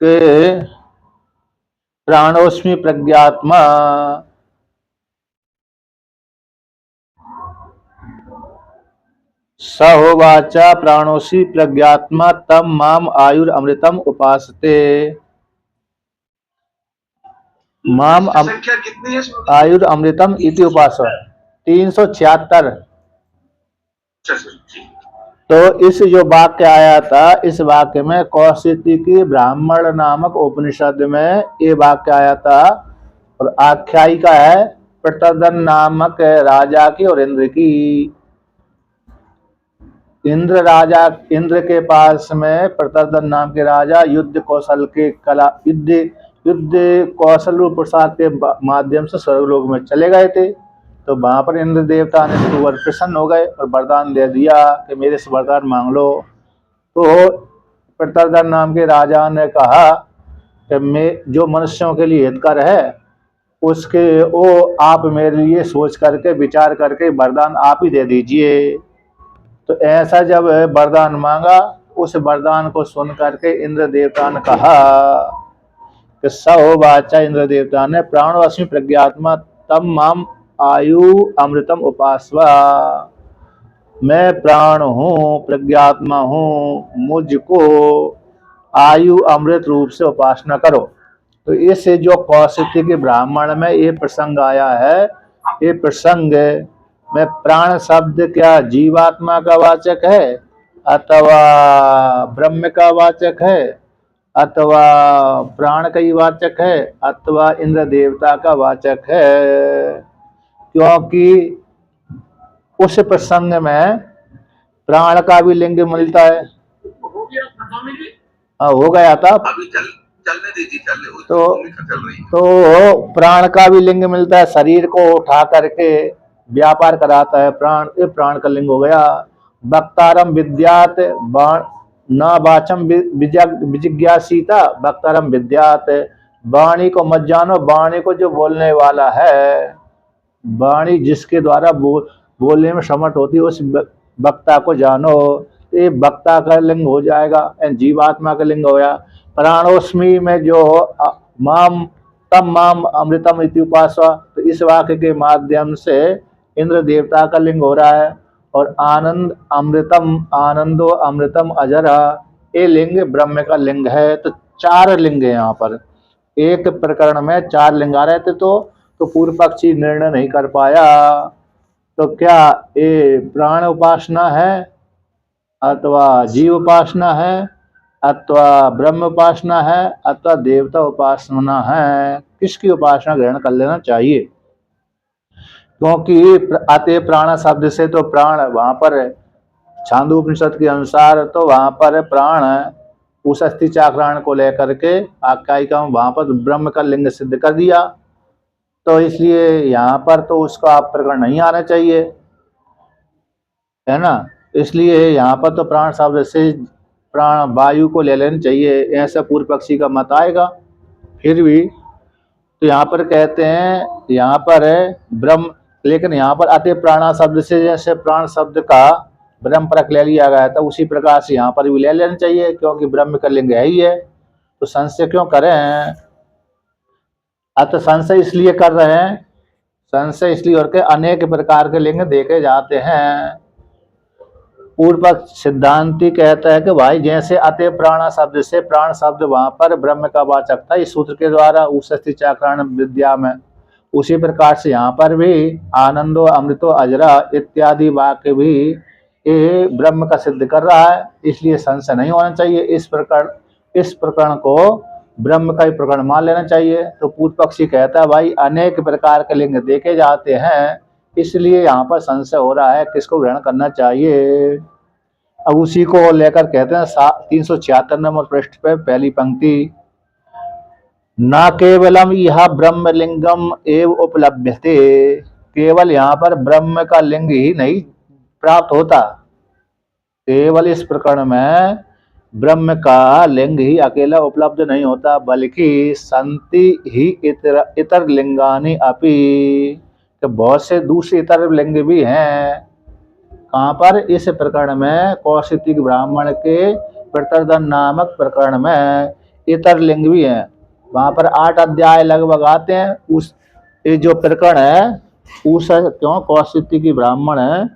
के प्राणोस्मि प्रज्ञात्मा स होवाच प्राणोऽसि प्रज्ञात्मा तम माम आयुरमृतम उपासते। माम संख्या कितनी है? आयुर अमृतम इति उपास 376। तो इस जो वाक्य आया था, इस वाक्य में कौशिकी ब्राह्मण नामक उपनिषद में ये वाक्य आया था और आख्यायिका है प्रतदन नामक राजा की और इंद्र की। इंद्र के पास में प्रतदन नाम के राजा युद्ध कौशल के युद्ध कौशल रूप प्रसाद के माध्यम से स्वर्गलोक में चले गए थे। तो वहां पर इंद्र देवता ने सुवर प्रसन्न हो गए और वरदान दे दिया कि मेरे से वरदान मांग लो। तो प्रतदन नाम के राजा ने कहा कि मैं जो मनुष्यों के लिए हितकर है उसके वो आप मेरे लिए सोच करके विचार करके वरदान आप ही दे दीजिए। तो ऐसा जब वरदान मांगा, उस वरदान को सुन करके इंद्र देवता ने कहा कि स होवाच, इंद्र देवता ने प्राणोऽस्मि प्रज्ञात्मा तम माम आयु अमृतम उपासवा। मैं प्राण हूँ, प्रज्ञात्मा हूँ, मुझको आयु अमृत रूप से उपासना करो। तो इस जो कौशिकी के ब्राह्मण में ये प्रसंग आया है, ये प्रसंग में प्राण शब्द क्या जीवात्मा का वाचक है अथवा ब्रह्म का वाचक है अथवा प्राण का ही वाचक है अथवा इंद्र देवता का वाचक है? क्योंकि उस प्रसंग में प्राण का भी लिंग मिलता है। हो गया था। चलने दीजिए, तो प्राण का भी लिंग मिलता है, शरीर को उठा करके व्यापार कराता है प्राण, ये प्राण का लिंग हो गया। वक्तारम विद्यात न वाचम विजिज्ञासीता वक्तारम विद्यात, वाणी को मत जानो, वाणी को जो बोलने वाला है, वाणी जिसके द्वारा बोलने में समर्थ होती है उस वक्ता को जानो। ये वक्ता का लिंग हो जाएगा, जीवात्मा का लिंग हो गया। प्राणोस्मि में जो माम तम माम अमृतम इति उपासवा, तो इस वाक्य के माध्यम से इंद्र देवता का लिंग हो रहा है। और आनंद अमृतम, आनंदो अमृतम अजरा, ये लिंग ब्रह्म का लिंग है। तो 4 लिंग है यहाँ पर, एक प्रकरण में 4 लिंग आ रहे थे। तो पूर्व पक्षी निर्णय नहीं कर पाया। तो क्या ये प्राण उपासना है अथवा जीव उपासना है अथवा ब्रह्म उपासना है अथवा देवता उपासना है? किसकी उपासना ग्रहण कर लेना चाहिए? क्योंकि अतः प्राण शब्द से तो प्राण वहां पर छांदोपनिषद के अनुसार तो वहां पर प्राण उस अस्थि चाक्रायण को लेकर के आख्यायिका वहां पर ब्रह्म का लिंग सिद्ध कर दिया। तो इसलिए यहाँ पर तो उसका प्रकरण नहीं आना चाहिए, है ना। इसलिए यहाँ पर तो प्राण शब्द से प्राण वायु को ले लेना चाहिए, ऐसा पूर्व पक्षी का मत आएगा। फिर भी तो यहाँ पर कहते हैं, यहाँ पर है ब्रह्म, लेकिन यहाँ पर अति प्राणा शब्द से जैसे प्राण शब्द का ब्रह्म परक ले लिया गया था, उसी प्रकार से यहाँ पर भी ले लेना चाहिए, क्योंकि ब्रह्म का लिंग है ही है। तो संशय क्यों करें? अतः संशय इसलिए कर रहे हैं, संशय इसलिए और के अनेक प्रकार के लिंग देखे जाते हैं। पूर्व पक्ष सिद्धांति कहता है कि भाई जैसे अतः प्राणा शब्द से प्राण शब्द वहां पर ब्रह्म का वाचक था इस सूत्र के द्वारा उस चाक्रायण विद्या में, उसी प्रकार से यहाँ पर भी आनंदो अमृतो अजरा इत्यादि वाक्य भी ये ब्रह्म का सिद्ध कर रहा है। इसलिए संशय नहीं होना चाहिए। इस प्रकरण को ब्रह्म का ही प्रकरण मान लेना चाहिए। तो पूर्व पक्षी कहता है भाई अनेक प्रकार के लिंग देखे जाते हैं, इसलिए यहाँ पर संशय हो रहा है, किसको ग्रहण करना चाहिए। अब उसी को लेकर कहते हैं 376 नंबर पृष्ठ पे पहली पंक्ति, न केवलम यह ब्रह्मलिंगम एव उपलभ्यते, केवल यहाँ पर ब्रह्म का लिंग ही नहीं प्राप्त होता, केवल इस प्रकरण में ब्रह्म का लिंग ही अकेला उपलब्ध नहीं होता, बल्कि संति ही इतर लिंगानि अपि, तो बहुत से दूसरे इतर लिंग भी हैं। कहाँ पर? इस प्रकरण में कौशिकी ब्राह्मण के प्रतर्दन नामक प्रकरण में इतर लिंग भी हैं। वहां पर 8 अध्याय लगभग आते हैं। उस ये जो प्रकरण है उस क्यों कौशिकी की ब्राह्मण है,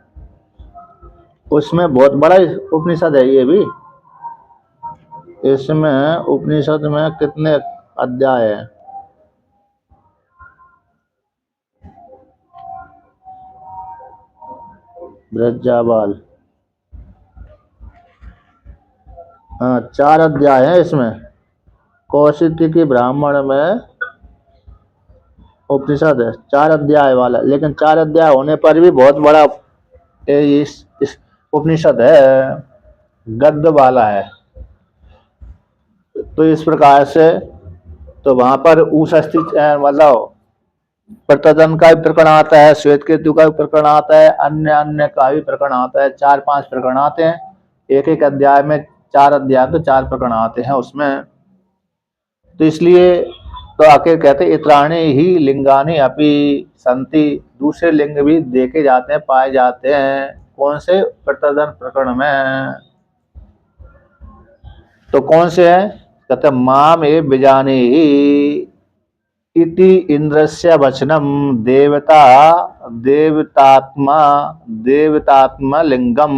उसमें बहुत बड़ा उपनिषद है ये भी। इसमें उपनिषद में कितने अध्याय हैं? ब्रजाबाल, हाँ 4 अध्याय हैं इसमें। कौशिकी की ब्राह्मण में उपनिषद है 4 अध्याय वाला, लेकिन 4 अध्याय होने पर भी बहुत बड़ा इस उपनिषद है, गद्य वाला है। तो इस प्रकार से तो वहां पर उस मतलब प्रतदन का भी प्रकरण आता है, श्वेत केतु का भी प्रकरण आता है, अन्य अन्य का भी प्रकरण आता है। 4-5 प्रकरण आते हैं एक एक अध्याय में। 4 अध्याय तो 4 प्रकरण आते हैं उसमें। तो इसलिए तो आके कहते इत्राणी ही लिंगानी अपि संति, दूसरे लिंग भी देखे जाते हैं, पाए जाते हैं। कौन से? प्रतदन प्रकरण में। तो कौन से हैं? कहते माम ए बिजानी इति इंद्रस्य वचनम देवता देवतात्मा देवतात्मा लिंगम।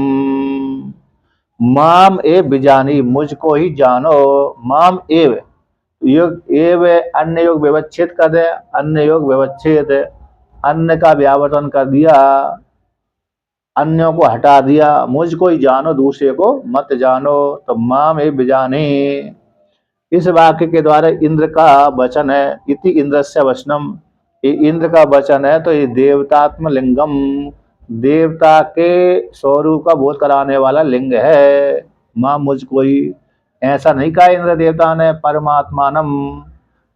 माम ए बिजानी, मुझको ही जानो। माम एव योग एव अन्य योग व्यवच्छेद कर दे, अन्य योग व्यवच्छेद, अन्य का व्यावर्तन कर दिया, अन्यों को हटा दिया। मुझको ही जानो, दूसरे को मत जानो। तो माम ए बिजानी, इस वाक्य के द्वारा इंद्र का वचन है। इति इंद्रस्य वचनम, ये इंद्र का वचन है। तो ये देवतात्म लिंगम, देवता के स्वरूप का बोध कराने वाला लिंग है। मां मुझको ही, ऐसा नहीं कहा इंद्र देवता ने परमात्मानम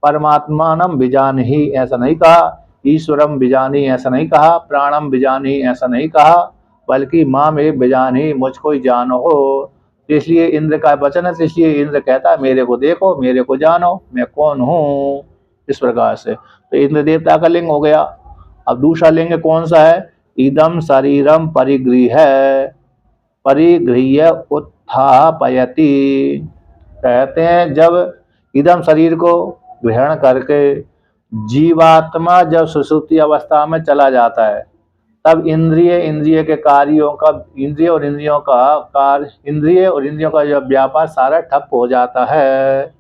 परमात्मानम बिजान ही, ऐसा नहीं कहा। ईश्वरम बिजानी ऐसा नहीं कहा। प्राणम बिजानी ऐसा नहीं कहा, बल्कि मां में बिजानी, मुझको ही जानो हो। इसलिए इंद्र का वचन है, इसलिए इंद्र कहता है मेरे को देखो, मेरे को जानो, मैं कौन हूँ। इस प्रकार से तो इंद्र देवता का लिंग हो गया। अब दूसरा लिंग कौन सा है? इदम शरीरम परिगृह, परिगृह्य उत्थापयति। कहते हैं जब इदम शरीर को ग्रहण करके जीवात्मा जब सुषुप्ति अवस्था में चला जाता है, तब इंद्रिय के कार्यों का, इंद्रिय और इंद्रियों का जो व्यापार सारा ठप हो जाता है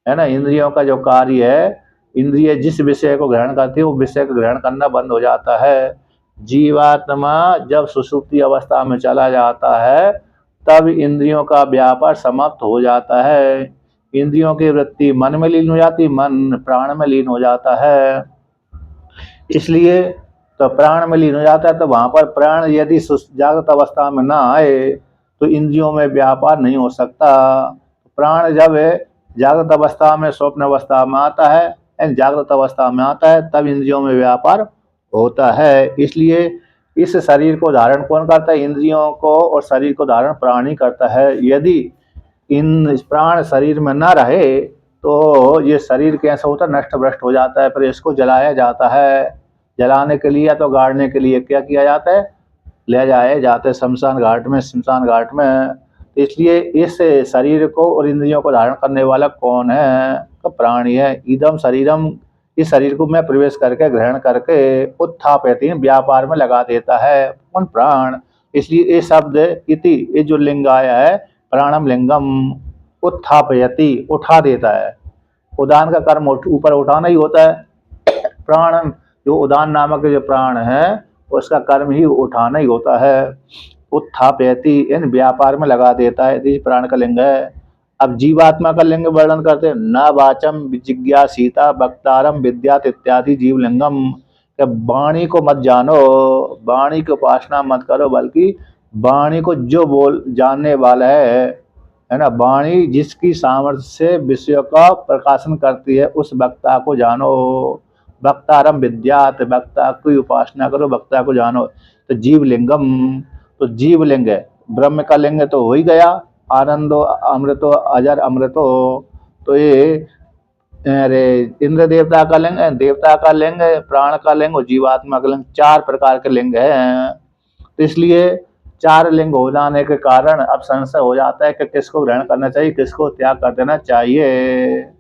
ना। इंद्रियों का जो कार्य है, इंद्रिय जिस विषय को ग्रहण करती है वो विषय को ग्रहण करना बंद हो जाता है। जीवात्मा जब सुषुप्ति अवस्था में चला जाता है तब इंद्रियों का व्यापार समाप्त हो जाता है। इंद्रियों की वृत्ति मन में लीन हो जाती, मन प्राण में लीन हो जाता है। इसलिए तो प्राण में लीन हो जाता है। तो वहां पर प्राण यदि जागृत अवस्था में ना आए तो इंद्रियों में व्यापार नहीं हो सकता। प्राण जब जागृत अवस्था में, स्वप्न अवस्था में आता है, जागृत अवस्था में आता है, तब इंद्रियों में व्यापार होता है। इसलिए इस शरीर को धारण कौन करता है? इंद्रियों को और शरीर को धारण प्राण ही करता है। यदि इन प्राण शरीर में ना रहे तो ये शरीर कैसा होता है? नष्ट भ्रष्ट हो जाता है। फिर इसको जलाया जाता है। जलाने के लिए या तो गाड़ने के लिए क्या किया जाता है? ले जाए जाते शमशान घाट में। इसलिए इस शरीर को और इंद्रियों को धारण करने वाला कौन है? तो प्राणी है। इदम शरीरम, इस शरीर को मैं प्रवेश करके ग्रहण करके उत्थापयति, व्यापार में लगा देता है कौन? प्राण। इसलिए ये शब्द इति, ये जो लिंग आया है प्राणम लिंगम, उत्थापयति, उठा देता है। उदान का कर्म ऊपर उठाना ही होता है। प्राण जो उदान नामक जो प्राण है उसका कर्म ही उठाना ही होता है। उत्थापयति, इन व्यापार में लगा देता है। इस प्राण का लिंग है। अब जीवात्मा का लिंग वर्णन करते हैं। न वाचम जिज्ञासीता वक्तारम विद्यात इत्यादि जीवलिंगम। वाणी को मत जानो, वाणी की उपासना मत करो, बल्कि वाणी को जो बोल जानने वाला है ना, वाणी जिसकी सामर्थ्य से विषयों का प्रकाशन करती है उस वक्ता को जानो। वक्तारम विद्यात, वक्ता की उपासना करो, वक्ता को जानो। तो जीवलिंगम, तो जीवलिंग है। ब्रह्म का लिंग तो हो ही गया, आनंदो अमृतो अजर अमृतो। तो ये अरे इंद्र देवता का लिंग है, देवता का लिंग है, प्राण का लिंग और जीवात्मा का लिंग, 4 प्रकार के लिंग हैं। तो इसलिए चार लिंग हो जाने के कारण अब संशय हो जाता है कि किसको ग्रहण करना चाहिए, किसको त्याग कर देना चाहिए।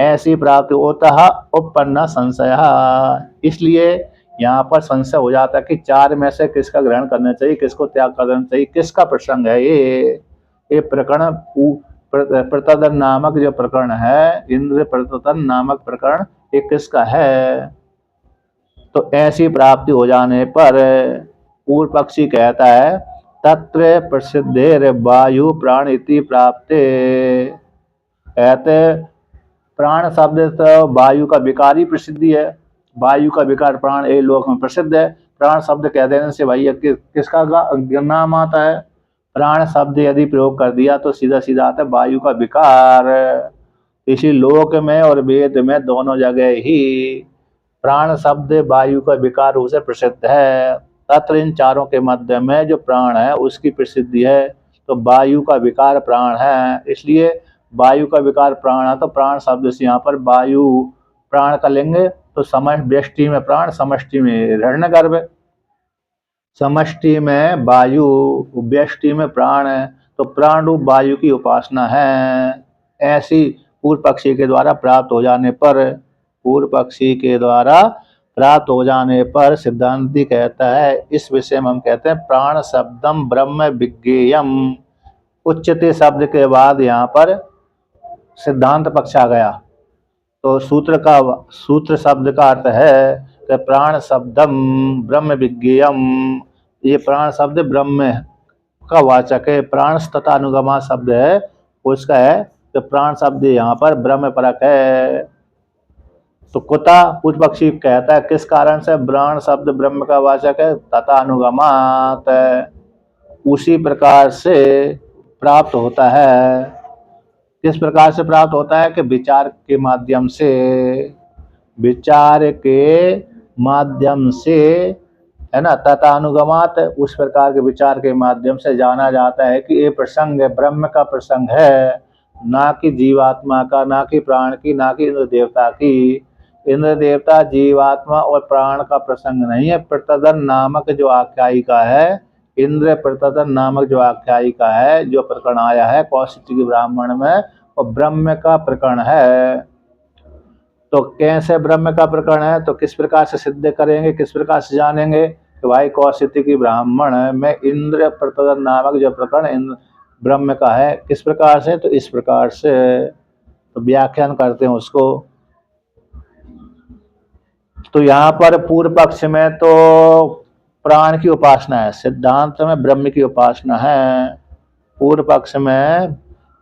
ऐसी प्राप्ति होता उपपन्ना संशय, इसलिए यहाँ पर संशय हो जाता है कि चार में से किसका ग्रहण करना चाहिए, किसको त्याग कर देना चाहिए, किसका प्रसंग है ये प्रकरण प्रतदन नामक जो प्रकरण है, इंद्र प्रतदन नामक प्रकरण ये किसका है। तो ऐसी प्राप्ति हो जाने पर पूर्व पक्षी कहता है तत्र प्रसिद्धे वायु प्राण इति प्राप्ते, कहते प्राण शब्द तो वायु का विकार ही प्रसिद्धि है, वायु का विकार प्राण ये लोक में प्रसिद्ध है। प्राण शब्द कह देने से भाई किसका नाम आता है, प्राण शब्द यदि प्रयोग कर दिया तो सीधा सीधा आता है वायु का विकार। इसी लोक में और वेद में दोनों जगह ही प्राण शब्द वायु का विकार रूप से प्रसिद्ध है। तत्र इन चारों के मध्य में जो प्राण है उसकी प्रसिद्धि है, तो वायु का विकार प्राण है, इसलिए वायु का विकार प्राण है। तो प्राण शब्द से यहाँ पर वायु प्राण का लेंगे तो व्यष्टि में प्राण, समष्टि में हिरण्यगर्भ, समष्टि में वायु, व्यष्टि में प्राण है, तो प्राण रूप वायु की उपासना है। ऐसी पूर्व पक्षी के द्वारा प्राप्त हो जाने पर, पूर्व पक्षी के द्वारा प्राप्त हो जाने पर सिद्धांती कहता है, इस विषय में हम कहते हैं प्राण शब्दम ब्रह्म विज्ञेयम। उच्चते शब्द के बाद यहाँ पर सिद्धांत पक्ष आ गया, तो सूत्र शब्द का अर्थ है कि प्राण शब्दम ब्रह्म विज्ञेयम, ये प्राण शब्द ब्रह्म का वाचक है, प्राण तथा अनुगमा शब्द है उसका है, तो प्राण शब्द यहाँ पर ब्रह्म परक है। तो कुता पूर्व पक्षी कहता है किस कारण से प्राण शब्द ब्रह्म का वाचक है, तथा अनुगमात, उसी प्रकार से प्राप्त होता है। किस प्रकार से प्राप्त होता है कि विचार के माध्यम से, विचार के माध्यम से है ना, तथा अनुगमात, उस प्रकार के विचार के माध्यम से जाना जाता है कि ये प्रसंग ब्रह्म का प्रसंग है, ना कि जीवात्मा का, ना कि प्राण की, ना कि इंद्र देवता की। इंद्र देवता जीवात्मा और प्राण का प्रसंग नहीं है। प्रतदन नामक जो आख्यायिका है, इंद्र प्रतदन नामक जो आख्यायिका है, जो प्रकरण आया है कौशिकी ब्राह्मण में, वो ब्रह्म का प्रकरण है। तो कैसे ब्रह्म का प्रकरण है, तो किस प्रकार से सिद्ध करेंगे, किस प्रकार से जानेंगे कि भाई कौशिकी ब्राह्मण में इंद्र प्रतदन नामक जो प्रकरण इंद्र ब्रह्म का है, किस प्रकार से, तो इस प्रकार से। तो व्याख्यान करते हैं उसको। तो यहाँ पर पूर्व पक्ष में तो प्राण की उपासना है, सिद्धांत में ब्रह्म की उपासना है। पूर्व पक्ष में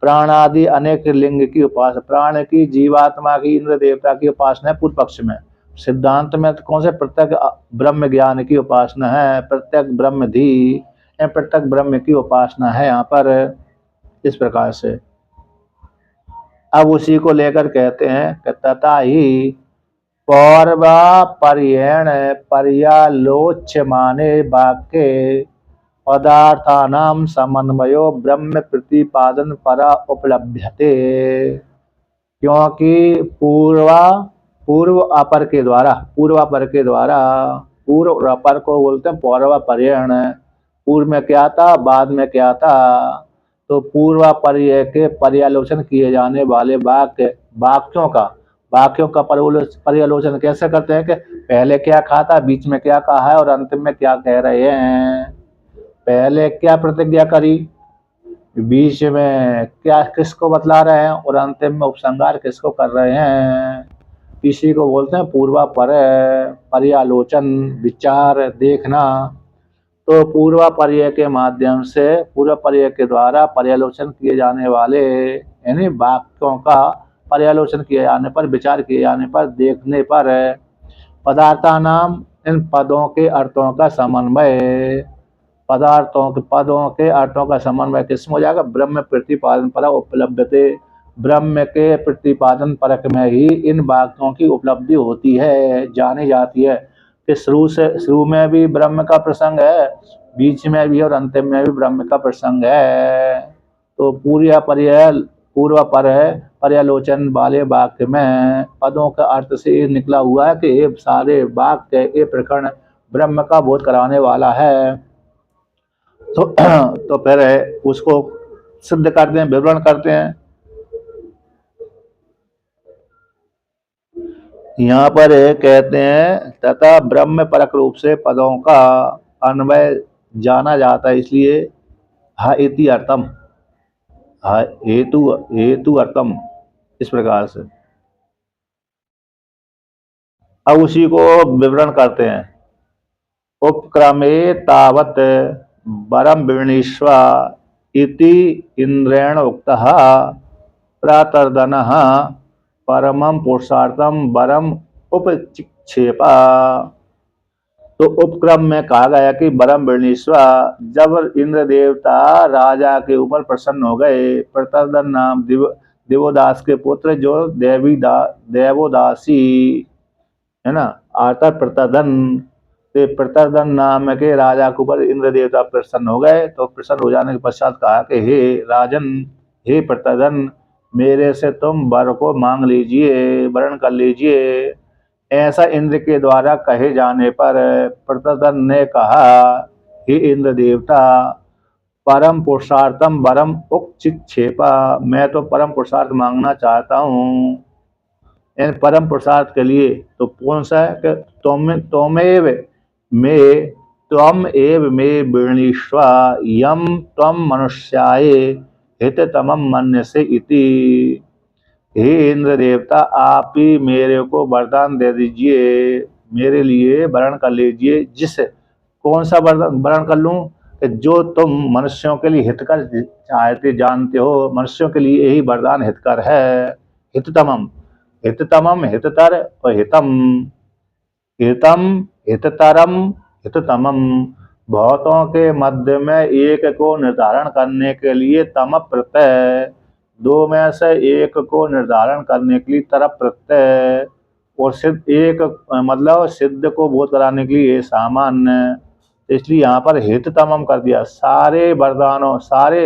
प्राण आदि अनेक लिंग की उपासना, प्राण की, जीवात्मा की, इंद्र देवता की उपासना है पूर्व पक्ष में। सिद्धांत में तो कौन से, प्रत्येक ब्रह्म ज्ञान की उपासना है, प्रत्येक ब्रह्म धी, प्रत्येक ब्रह्म की उपासना है यहाँ पर, इस प्रकार से। अब उसी को लेकर कहते हैं कि तथा ही पौर्वापर्येण पर्यालोच्यमाने वाक्ये पदार्थानां समन्वयो ब्रह्म प्रतिपादन परा उपलभ्यते, क्योंकि पूर्व अपर के द्वारा, पूर्व और अपर को बोलते हैं पौर्वापर्येण, पूर्व में क्या था, बाद में क्या था। तो पूर्वापर्य के पर्यालोचन किए जाने वाले वाक्यों का पर्यालोचन कैसे करते हैं कि पहले क्या कहा था, बीच में क्या कहा है और अंतिम में क्या कह रहे हैं। पहले क्या प्रतिज्ञा करी, बीच में क्या किसको बतला रहे हैं और अंतिम में उपसंहार किसको कर रहे हैं, इसी को बोलते हैं पूर्वापर्य, पर्यालोचन, विचार, देखना। तो पूर्वापर्य के माध्यम से, पूर्वापर्य के द्वारा पर्यालोचन किए जाने वाले यानी वाक्यों का पर्यालोचन किए जाने पर, विचार किए जाने पर, देखने पर पदार्थानाम, इन पदों के अर्थों का समन्वय, पदों के अर्थों का समन्वय किसमें हो जाएगा, ब्रह्म प्रतिपादन पर उपलब्धते, ब्रह्म के प्रतिपादन परक में ही इन वाक्यों की उपलब्धि होती है, जानी जाती है कि शुरू में भी ब्रह्म का प्रसंग है, बीच में भी और अंतिम में भी ब्रह्म का प्रसंग है। तो पूर्वापर्य पर्यालोचन वाले वाक्य में पदों का अर्थ से ये निकला हुआ है कि ये सारे वाक्य, ये प्रकरण ब्रह्म का बोध कराने वाला है। तो तो फिर उसको सिद्ध करते हैं, विवरण करते हैं। यहाँ पर कहते हैं तथा ब्रह्म परक रूप से पदों का अन्वय जाना जाता है, इसलिए हा इति अर्थम, हा हेतु हेतु अर्थम, इस प्रकार से। अब उसी को विवरण करते हैं। उपक्रमे तावत् वरम विवृणीष्व इति इंद्रेण उक्तः प्रातर्दनः परमं पुरुषार्थम वरम उपचिक्षेप। तो उपक्रम में कहा गया कि वरम विवृणीष्व, जब इंद्र देवता राजा के ऊपर प्रसन्न हो गए, प्रतर्दन नाम देवोदास के पुत्र जो देवोदासी है ना, आता प्रतर्दन, ते प्रतर्दन नाम के राजा के ऊपर इंद्र देवता प्रसन्न हो गए। तो प्रसन्न हो जाने के पश्चात कहा कि हे राजन, हे प्रतर्दन, मेरे से तुम वर को मांग लीजिए, वरण कर लीजिए। ऐसा इंद्र के द्वारा कहे जाने पर प्रतर्दन ने कहा, हे इंद्र देवता, परम पुरुषार्थम वरम उक्चिक्षेपा, मैं तो परम पुरुषार्थ मांगना चाहता हूँ। परम पुरुषार्थ के लिए तो कौन सा है कि त्वमेव मे त्वम एव मे वृणीष्व यम त्वम मनुष्याय हिततमं मन्यसे इति। हे इंद्र देवता, आप ही मेरे को वरदान दे दीजिए, मेरे लिए वरण कर लीजिए। जिस कौन सा वरण कर लूं कि जो तुम मनुष्यों के लिए हितकर चाहते जानते हो, मनुष्यों के लिए यही वरदान हितकर है। हिततमम, हिततमम, हिततर और हितम, हितम, हिततरम, हिततमम, बहुतों के मध्य में एक को निर्धारण करने के लिए तम प्रत्यय, दो में से एक को निर्धारण करने के लिए तरफ प्रत्यय, और सिद्ध एक मतलब सिद्ध को बोध कराने के लिए सामान्य। इसलिए यहाँ पर हिततमम कर दिया। सारे वरदानों, सारे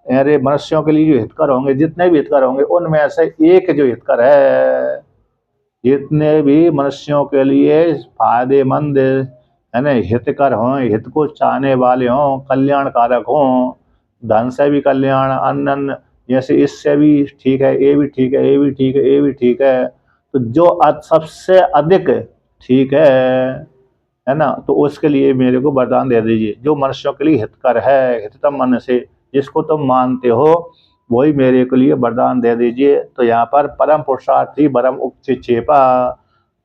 अरे मनुष्यों के लिए जो हितकर होंगे, जितने भी हितकर होंगे, उनमें से एक जो हितकर है, जितने भी मनुष्यों के लिए फायदेमंद है ना, हितकर हों, हित को चाहने वाले हों, कल्याणकारक हों, धन से भी कल्याण, अन्न जैसे इससे भी ठीक है, ये भी ठीक है, ये भी ठीक है, ये भी ठीक है, तो जो सबसे अधिक ठीक है ना, तो उसके लिए मेरे को वरदान दे दीजिए, जो मनुष्यों के लिए हितकर है, हिततम मन से, जिसको तुम मानते हो वही मेरे के लिए वरदान दे दीजिए। तो यहाँ पर परम पुरुषार्थ ही वरम उपचिक्षेपा।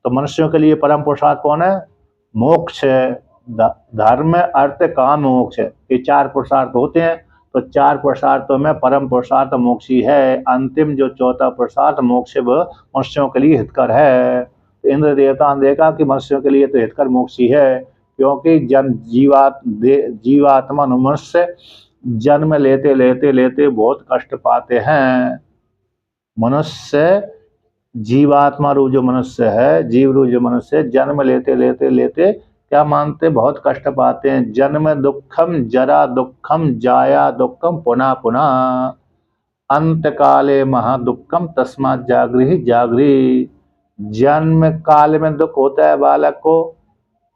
तो मनुष्यों के लिए परम पुरुषार्थ कौन है? मोक्ष है। धर्म, अर्थ, काम, मोक्ष, ये चार पुरुषार्थ होते हैं। तो चार पुरुषार्थों में परम पुरुषार्थ मोक्ष ही है। अंतिम जो चौथा पुरुषार्थ मोक्ष वह मनुष्यों के लिए हितकर है। तो इंद्र देवता ने देखा कि मनुष्यों के लिए तो हितकर मोक्ष ही है, क्योंकि जीवात्मा मनुष्य जन्म लेते लेते लेते बहुत कष्ट पाते हैं। मनुष्य, जीवात्मा रूप जो मनुष्य है, जीव रूप जो मनुष्य, जन्म लेते लेते लेते क्या मानते, बहुत कष्ट पाते हैं। जन्म दुखम, जरा दुखम, जाया दुखम, पुनः पुनः, अंत काले महादुखम, तस्मात् जागृहि जागृहि। जन्म काल में दुख होता है बालक को,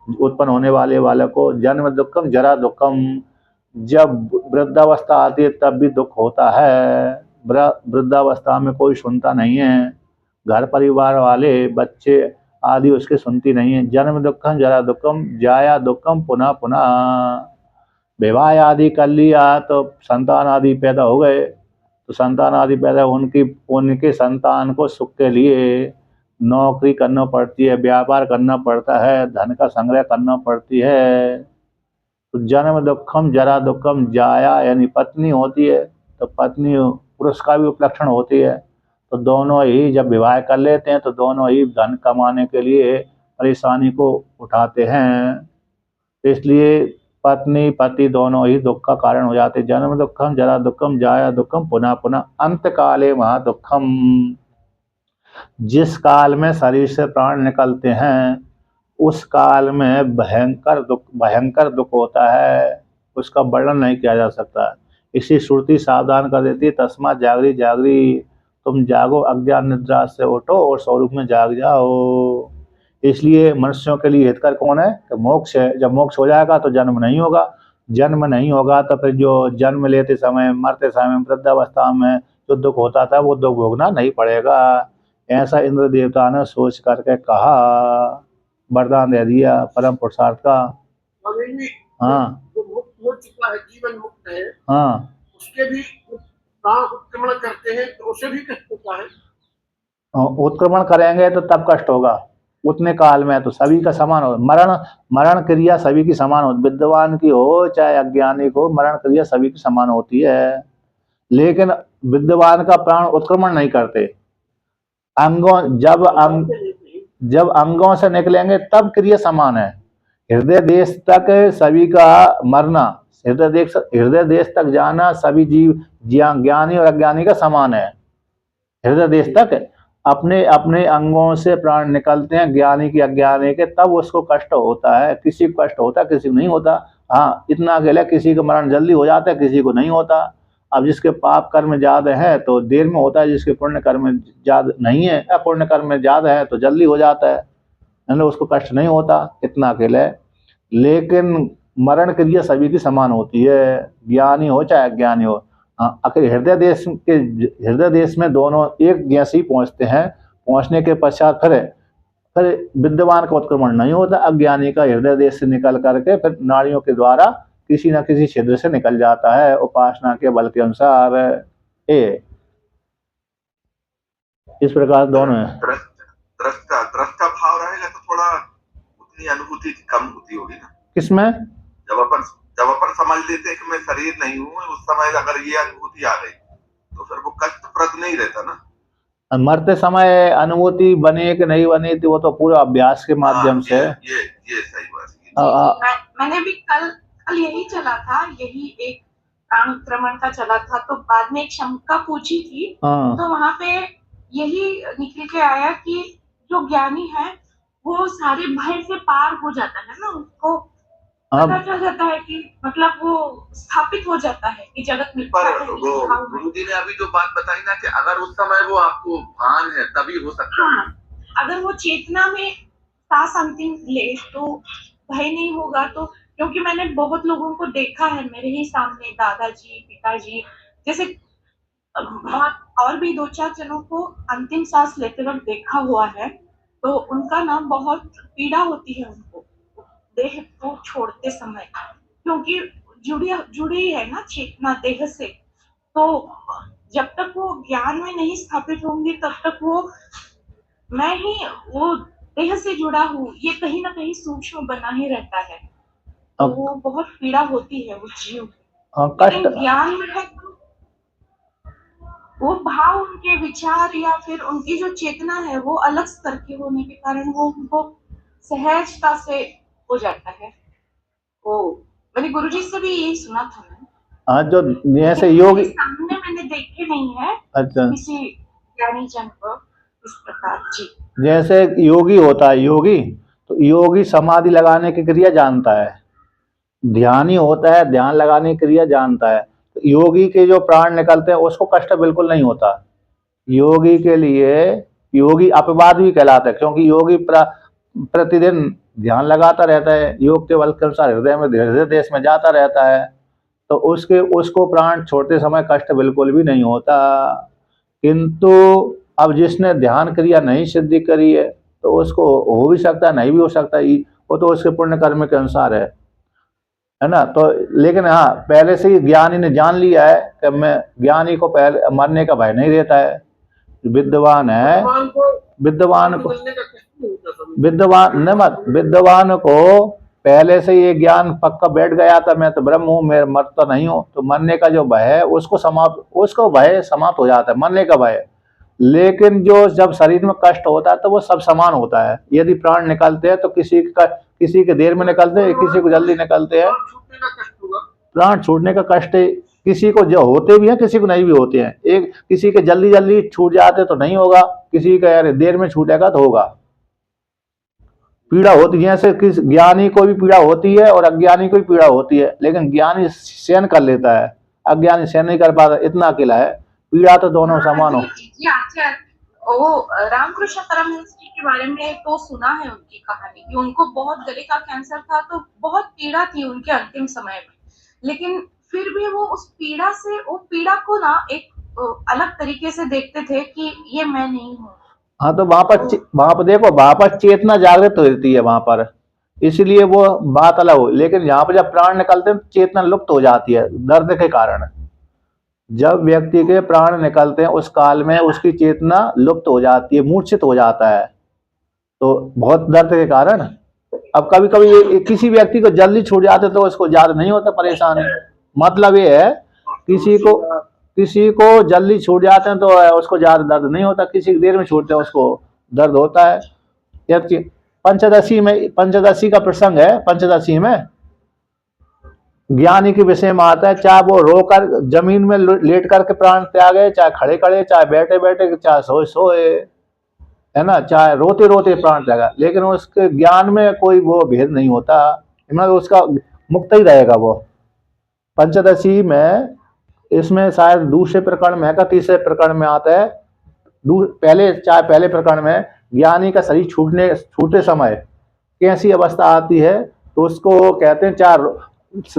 उत्पन्न होने वाले बालक को। जन्म दुखम, जरा दुखम, जब वृद्धावस्था आती है तब भी दुख होता है। वृद्धावस्था में कोई सुनता नहीं है, घर परिवार वाले, बच्चे आदि उसके सुनती नहीं है। जन्म दुखम, जरा दुखम, जाया दुखम, पुनः पुनः। विवाह आदि कर लिया तो संतान आदि पैदा हो गए, तो संतान आदि पैदा, उनके संतान को सुख के लिए नौकरी करना पड़ती है, व्यापार करना पड़ता है, धन का संग्रह करना पड़ती है। तो जन्म दुखम, जरा दुखम, जाया यानी पत्नी होती है, तो पत्नी पुरुष का भी उपलक्षण होती है। तो दोनों ही जब विवाह कर लेते हैं तो दोनों ही धन कमाने के लिए परेशानी को उठाते हैं। तो इसलिए पत्नी पति दोनों ही दुख का कारण हो जाते। जन्म दुखम, जरा दुखम, जाया दुखम, पुनः पुनः, अंत काले महादुखम। जिस काल में शरीर से प्राण निकलते हैं उस काल में भयंकर दुख होता है, उसका वर्णन नहीं किया जा सकता। इसी श्रुति सावधान कर देती है, तस्मात् जागृहि जागृहि, तुम जागो, अज्ञान निद्रा से उठो और स्वरूप में जाग जाओ। इसलिए मनुष्यों के लिए हितकर कौन है? कि मोक्ष है। जब मोक्ष हो जाएगा तो जन्म नहीं होगा, जन्म नहीं होगा तो फिर जो जन्म लेते समय, मरते समय, वृद्धावस्था में जो दुख होता था वो दुख भोगना नहीं पड़ेगा। ऐसा इंद्र देवता ने सोच करके कहा, वरदान दे दिया परम पुरुषार्थ का। स्वामी जी, हाँ जो मुक्त हो चुका है, जीवन मुक्त है, हाँ उसके भी प्राण उत्क्रमण करते हैं तो उसे भी कष्ट होता है। उत्क्रमण करेंगे तो तब कष्ट होगा, उतने काल में तो सभी का समान हो। मरण मरण क्रिया सभी की समान हो, विद्वान की हो चाहे अज्ञानी को, मरण क्रिया सभी की समान होती है। लेकिन विद्वान का प्राण उत्क्रमण नहीं करते। अंगों जब अंगों से निकलेंगे तब क्रिया समान है। हृदय देश तक सभी का मरना, हृदय देश तक जाना सभी जीव, ज्ञानी और अज्ञानी का समान है। हृदय देश तक अपने अपने अंगों से प्राण निकलते हैं, ज्ञानी की अज्ञानी के, तब उसको कष्ट होता है। किसी को कष्ट होता है, किसी को नहीं होता। हाँ, इतना अकेला, किसी का मरण जल्दी हो जाता है, किसी को नहीं होता। अब जिसके पाप कर्म ज्यादा है तो देर में होता है, जिसके पुण्य कर्म ज्यादा नहीं है या पुण्य कर्म ज्यादा है तो जल्दी हो जाता है, उसको कष्ट नहीं होता, इतना अकेले। लेकिन मरण क्रिया सभी की समान होती है, ज्ञानी हो चाहे अज्ञानी हो। आखिर हृदय देश में दोनों एक जैसे ही पहुंचते हैं। पहुंचने के पश्चात फिर विद्वान का उत्क्रमण नहीं होता, अज्ञानी का हृदय देश से निकल करके फिर नाड़ियों के द्वारा किसी न किसी छिद्र से निकल जाता है, उपासना के बल के अनुसार। इस प्रकार दोनों है। दृष्टा भाव रहेगा तो थोड़ा उतनी अनुभूति कम होती होगी ना। किसमें? जब अपन समझ लेते हैं कि मैं शरीर नहीं हूँ, उस समय अगर ये अनुभूति आ गई तो फिर वो कष्टप्रद नहीं रहता ना। मरते समय अनुभूति बने कि नहीं बनी थी वो तो पूरा अभ्यास के माध्यम से। ये सही बात। मैंने भी कल यही चला था, यही एक प्राण उत्क्रमण का चला था, तो बाद में एक शंका पूछी थी, तो वहां पे यही निकल के आया कि जो ज्ञानी है वो सारे भय से पार हो जाता है ना, उसको पता चल जाता है कि मतलब वो स्थापित हो जाता है कि जगत में। पर वो गुरु जी ने अभी जो बात बताई ना कि अगर उस समय वो आपको भान है तभी हो सकता है। अगर वो चेतना में सांस अंतिम ले तो भय नहीं होगा। तो क्योंकि मैंने बहुत लोगों को देखा है मेरे ही सामने, दादाजी, पिताजी जैसे, और भी 2-4 जनों को अंतिम सांस लेते वक्त देखा हुआ है, तो उनका ना बहुत पीड़ा होती है उनको देह को छोड़ते समय, क्योंकि जुड़ी है ना चेतना देह से। तो जब तक वो ज्ञान में नहीं स्थापित होंगे तब तक मैं ही वो देह से जुड़ा हूँ, ये कहीं ना कहीं सूक्ष्म बना ही रहता है। तो वो बहुत पीड़ा होती है वो जीव। लेकिन ज्ञान में है तो वो भाव, उनके विचार या फिर उनकी जो चेतना है वो अलग स्तर की होने के कारण वो उनको सहजता से हो जाता है। वो मैंने गुरुजी से भी यही सुना था। हाँ, जो जैसे योगी सामने मैंने देखे नहीं है। अच्छा, किसी ज्ञानी जन को इस प्रकार जी। जैसे योगी होता है, योगी तो योगी समाधि लगाने की क्रिया जानता है, ध्यानी होता है ध्यान लगाने की क्रिया जानता है। तो योगी के जो प्राण निकलते हैं उसको कष्ट बिल्कुल नहीं होता। योगी के लिए योगी अपवाद भी कहलाता है, क्योंकि योगी प्रतिदिन ध्यान लगाता रहता है, योग के बल के अनुसार हृदय देश में जाता रहता है, तो उसको प्राण छोड़ते समय कष्ट बिल्कुल भी नहीं होता। किंतु अब जिसने ध्यान क्रिया नहीं सिद्धि करी है तो उसको हो भी सकता है, नहीं भी हो सकता, वो तो उसके पुण्य कर्म के अनुसार है ना। तो लेकिन हाँ, पहले से ही ज्ञानी ने जान लिया है कि मैं, ज्ञानी को पहले मरने का भय नहीं रहता है। विद्वान है, विद्वान को पहले से ये ज्ञान पक्का बैठ गया था, मैं तो ब्रह्म हूँ, मैं मरता नहीं हूँ, तो मरने का जो भय है उसको भय समाप्त हो जाता है, मरने का भय। लेकिन जो जब शरीर में कष्ट होता है तो वो सब समान होता है। यदि प्राण निकलते हैं तो किसी के देर में निकलते हैं, किसी को जल्दी निकलते हैं। प्राण छूटने का कष्ट किसी को जो होते भी हैं, किसी को नहीं भी होते हैं। एक किसी के जल्दी छूट जाते तो नहीं होगा, किसी का यार देर में छूटेगा तो होगा। पीड़ा होती है, जैसे किस ज्ञानी को भी पीड़ा होती है और अज्ञानी को भी पीड़ा होती है, लेकिन ज्ञानी सहन कर लेता है, अज्ञानी सहन नहीं कर पाता, इतना अकेला है। पीड़ा तो दोनों समान हो। वो रामकृष्ण परमहंस जी के बारे में तो सुना है उनकी कहानी कि उनको बहुत गले का कैंसर था, तो बहुत पीड़ा थी उनके अंतिम समय में। लेकिन फिर भी वो उस पीड़ा से, वो पीड़ा को ना एक अलग तरीके से देखते थे कि ये मैं नहीं हूँ। हाँ, तो वहां पर देखो, वहां पर चेतना जागृत होती है वहां पर, इसलिए वो बात अलग हो। लेकिन यहाँ पर जब प्राण निकलते हैं तो चेतना लुप्त हो जाती है दर्द के कारण। जब व्यक्ति के प्राण निकलते हैं उस काल में उसकी चेतना लुप्त हो जाती है, मूर्छित हो जाता है, तो बहुत दर्द के कारण। अब कभी कभी किसी व्यक्ति को जल्दी छूट जाते तो उसको ज्यादा नहीं होता परेशानी। मतलब ये है, किसी को जल्दी छूट जाते हैं तो उसको ज्यादा दर्द नहीं होता, किसी की देर में छूटते हैं उसको दर्द होता है। जबकि पंचदशी का प्रसंग है, पंचदशी में ज्ञानी के विषय में आता है, चाहे वो रोकर जमीन में लेट करके प्राण त्यागे, चाहे खड़े खड़े, चाहे बैठे बैठे, चाहे सोए सोए, है ना, चाहे रोते रोते प्राण त्यागा, लेकिन उसके ज्ञान में कोई वो भेद नहीं होता, मतलब उसका मुक्त ही रहेगा वो। पंचदशी में, इसमें शायद दूसरे प्रकरण में है का तीसरे प्रकरण में आता है, पहले प्रकरण में ज्ञानी का शरीर छूटे समय कैसी अवस्था आती है, तो उसको कहते हैं चाहे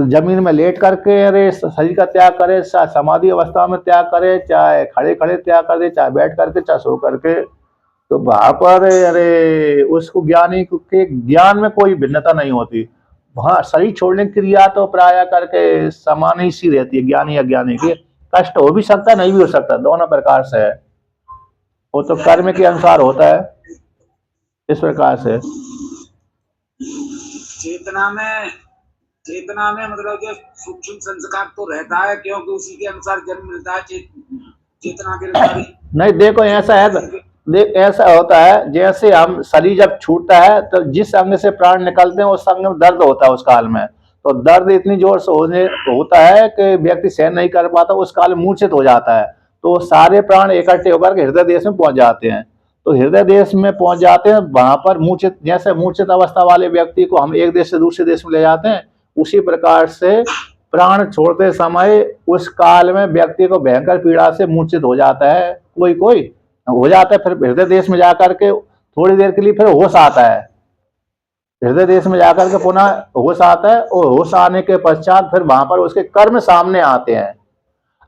जमीन में लेट करके अरे शरीर का त्याग करे, चाहे समाधि अवस्था में त्याग करे, चाहे खड़े खड़े त्याग करे, चाहे बैठ करके, चाहे सो करके, तो वहां पर अरे उसको ज्ञानी के ज्ञान में कोई भिन्नता नहीं होती। वहां शरीर छोड़ने की क्रिया तो प्राय करके समान ही सी रहती है, ज्ञानी अज्ञानी की। कष्ट हो भी सकता है, नहीं भी हो सकता, दोनों प्रकार से है, वो तो कर्म के अनुसार होता है, इस प्रकार से। चेतना में चेतना में मतलब जो सूक्ष्म संस्कार तो रहता है, क्योंकि उसी के अनुसार जन्म मिलता है, चेतना के अनुसार ही। नहीं, देखो ऐसा है, ऐसा होता है, जैसे हम शरीर जब छूटता है तो जिस अंग से प्राण निकलते हैं उस अंग में दर्द होता है उस काल में, तो दर्द इतनी जोर से होता है कि व्यक्ति सहन नहीं कर पाता, उस काल में मूर्छित हो जाता है, तो सारे प्राण इकट्ठे होकर के हृदय देश में पहुंच जाते हैं। तो हृदय देश में पहुंच जाते हैं, वहां पर मूर्छित, जैसे मूर्छित अवस्था वाले व्यक्ति को हम एक देश से दूसरे देश में ले जाते हैं, उसी प्रकार से प्राण छोड़ते समय उस काल में व्यक्ति को भयंकर पीड़ा से मूर्छित हो जाता है, कोई कोई हो जाता है, फिर हृदय देश में जाकर के थोड़ी देर के लिए फिर होश आता है, हृदय देश में जाकर के पुनः होश आता है, और होश आने के पश्चात फिर वहां पर उसके कर्म सामने आते हैं।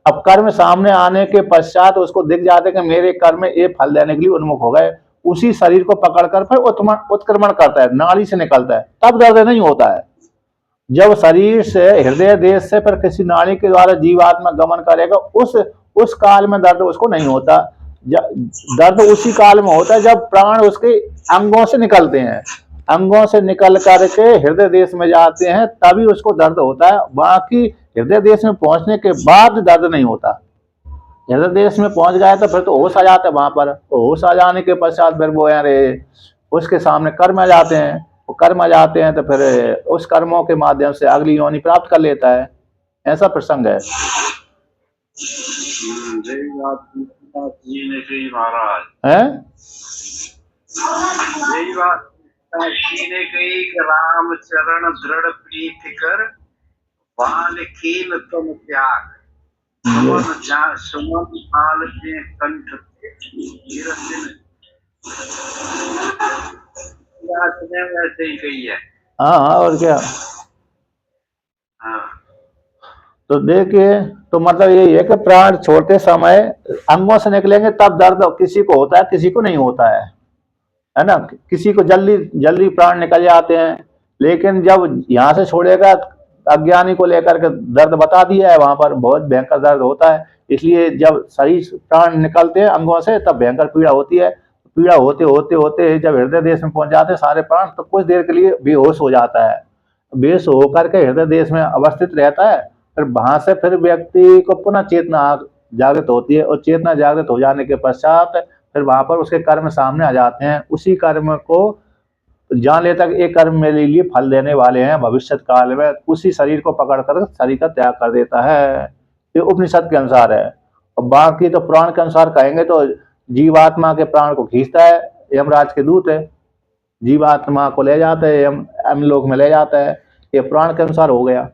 अब कर्म सामने आने के पश्चात उसको दिख जाते हैं कि मेरे कर्म ये फल देने के लिए उन्मुख हो गए, उसी शरीर को पकड़कर फिर उत्क्रमण करता है, नाड़ी से निकलता है, तब दर्द नहीं होता है। जब शरीर से हृदय देश से फिर किसी नाड़ी के द्वारा जीवात्मा गमन करेगा, उस काल में दर्द उसको नहीं होता। दर्द उसी काल में होता है जब प्राण उसके अंगों से निकलते हैं, अंगों से निकल करके हृदय देश में जाते हैं, तभी उसको दर्द होता है। बाकी हृदय देश में पहुंचने के बाद दर्द नहीं होता। हृदय देश में पहुंच गया तो फिर तो होश आ जाता है वहां पर, तो होश आ जाने के पश्चात फिर वो यार उसके सामने कर्म आ जाते हैं, वो कर्म आ जाते हैं तो फिर उस कर्मों के माध्यम से अगली योनि प्राप्त कर लेता है, ऐसा प्रसंग है। जी ने कही महाराज, यही बात जी ने कही कि राम चरण दृढ़ प्रीत कर बाल कीन तुम त्याग, सुमन पाल के कंठ वैसे ही कही है। हाँ हाँ, और क्या। हाँ, तो देखिए, तो मतलब यही है कि प्राण छोड़ते समय अंगों से निकलेंगे तब दर्द किसी को होता है, किसी को नहीं होता है ना। किसी को जल्दी जल्दी प्राण निकल जाते हैं, लेकिन जब यहाँ से छोड़ेगा, अज्ञानी को लेकर के दर्द बता दिया है, वहां पर बहुत भयंकर दर्द होता है। इसलिए जब शरीर प्राण निकलते हैं अंगों से तब भयंकर पीड़ा होती है। पीड़ा होते होते होते जब हृदय देश में पहुंच जाते हैं सारे प्राण, तो कुछ देर के लिए बेहोश हो जाता है। बेहोश होकर के हृदय देश में अवस्थित रहता है, फिर वहां से फिर व्यक्ति को पुनः चेतना जागृत होती है, और चेतना जागृत हो जाने के पश्चात फिर वहां पर उसके कर्म सामने आ जाते हैं। उसी कर्म को जान लेता कि ये कर्म मेरे लिए फल देने वाले हैं भविष्य काल में, उसी शरीर को पकड़ कर शरीर का त्याग कर देता है। ये उपनिषद के अनुसार है। और बाकी तो पुराण के अनुसार कहेंगे तो जीवात्मा के प्राण को खींचता है, यमराज के दूत है, जीवात्मा को ले जाता है, यमलोक में ले जाता है। ये पुराण के अनुसार हो गया,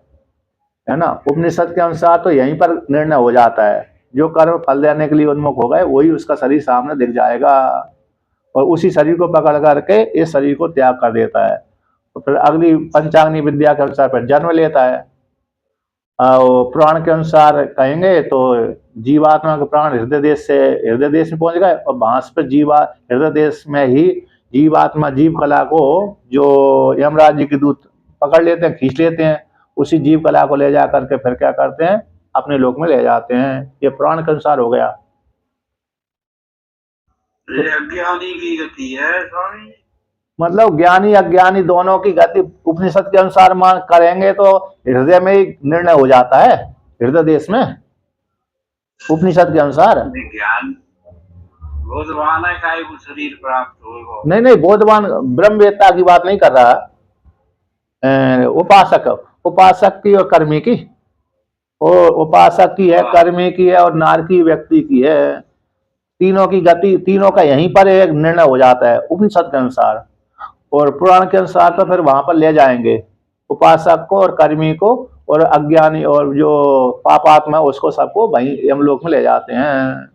है ना। उपनिषद के अनुसार तो यहीं पर निर्णय हो जाता है, जो कर्म फल देने के लिए उन्मुख हो गए वही उसका शरीर सामने दिख जाएगा, और उसी शरीर को पकड़ करके इस शरीर को त्याग कर देता है। तो फिर अगली पंचाग्नि विद्या के अनुसार फिर जन्म लेता है। पुराण के अनुसार कहेंगे तो जीवात्मा का प्राण हृदय देश में पहुंच गए, और वहां पर हृदय देश में ही जीवात्मा जीव कला को जो यमराज जी के दूत पकड़ लेते हैं, खींच लेते हैं, उसी जीव कला को ले जा करके फिर क्या करते हैं, अपने लोक में ले जाते हैं। ये पुराण के अनुसार हो गया। ये अज्ञानी की गति है स्वामी। मतलब ज्ञानी अज्ञानी दोनों की गति उपनिषद के अनुसार मान करेंगे तो हृदय में ही निर्णय हो जाता है, हृदय देश में, उपनिषद के अनुसार। ज्ञान बोधवान है का वो शरीर प्राप्त होगा। नहीं, बोधवान ब्रह्मवेत्ता की बात नहीं कर रहा, उपासक की और कर्मी की, और उपासक की है, कर्मी की है, और नारकी व्यक्ति की है। तीनों की गति, तीनों का यहीं पर एक निर्णय हो जाता है उपनिषद के अनुसार। और पुराण के अनुसार तो फिर वहां पर ले जाएंगे उपासक को और कर्मी को, और अज्ञानी और जो पापात्मा उसको सबको वहीं यमलोक में ले जाते हैं।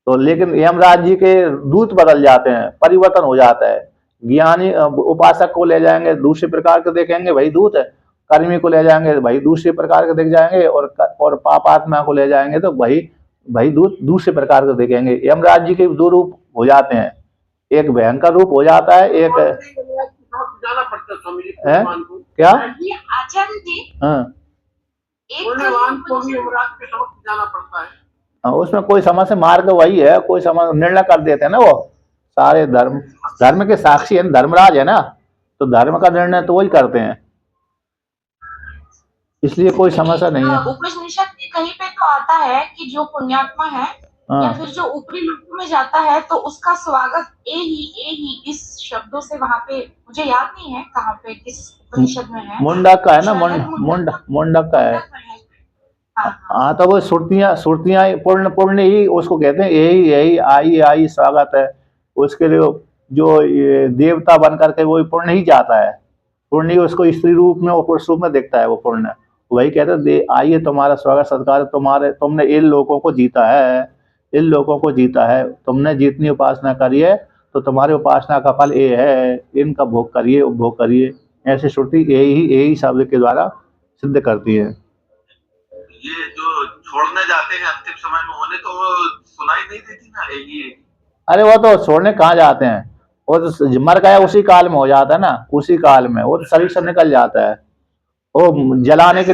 तो लेकिन यमराज जी के दूत बदल जाते हैं, परिवर्तन हो जाता है। ज्ञानी उपासक को ले जाएंगे दूसरे प्रकार के देखेंगे, वही दूत है। कर्मी को ले जाएंगे वही दूसरे प्रकार के दिख जाएंगे, और पापात्मा को ले जाएंगे तो वही दूत दूसरे प्रकार के देखेंगे। यमराज जी के दो रूप हो जाते हैं, एक भयंकर रूप हो जाता है, एक जाना पड़ता स्वामी जी है क्या, ये आचार्य जी हाँ, एक पुण्यवान को भी यमराज के समक्ष जाना पड़ता है। उसमें कोई समझ से मार्ग वही है, कोई समझ निर्णय कर देते हैं ना, वो सारे धर्म के साक्षी है, धर्मराज है ना, तो धर्म का निर्णय तो वही करते हैं, इसलिए कोई समस्या नहीं है। उपनिषद में कहीं पे तो आता है कि जो पुण्यात्मा है या फिर जो ऊपरी लोकों में जाता है तो उसका स्वागत ए ही इस शब्दों से, वहां पे मुझे याद नहीं है कहाँ पे किस उपनिषद में है, मुंडक का है ना, मुंडक का है। हाँ, तो वो सुरतियां पूर्ण ही उसको कहते हैं, यही आई स्वागत है। उसके लिए जो देवता बन करके वो पूर्ण ही जाता है, पूर्ण ही उसको स्त्री रूप में और पुरुष रूप में देखता है वो पूर्ण। वही कहते हैं आइए तुम्हारा स्वागत सत्कार, तुमने इन लोगों को जीता है, तुमने जितनी उपासना करी है तो तुम्हारी उपासना का फल ये है, इनका भोग करिए, उपभोग करिए। ऐसी श्रुति यही शब्द के द्वारा सिद्ध करती है। ये जो छोड़ने जाते हैं अंतिम समय में होने, तो वो सुनाई नहीं देती ना ये। अरे वो तो छोड़ने कहाँ जाते हैं, वो तो मर गया उसी काल में हो जाता है ना, उसी काल में वो तो शरीर से निकल जाता है। वो जलाने के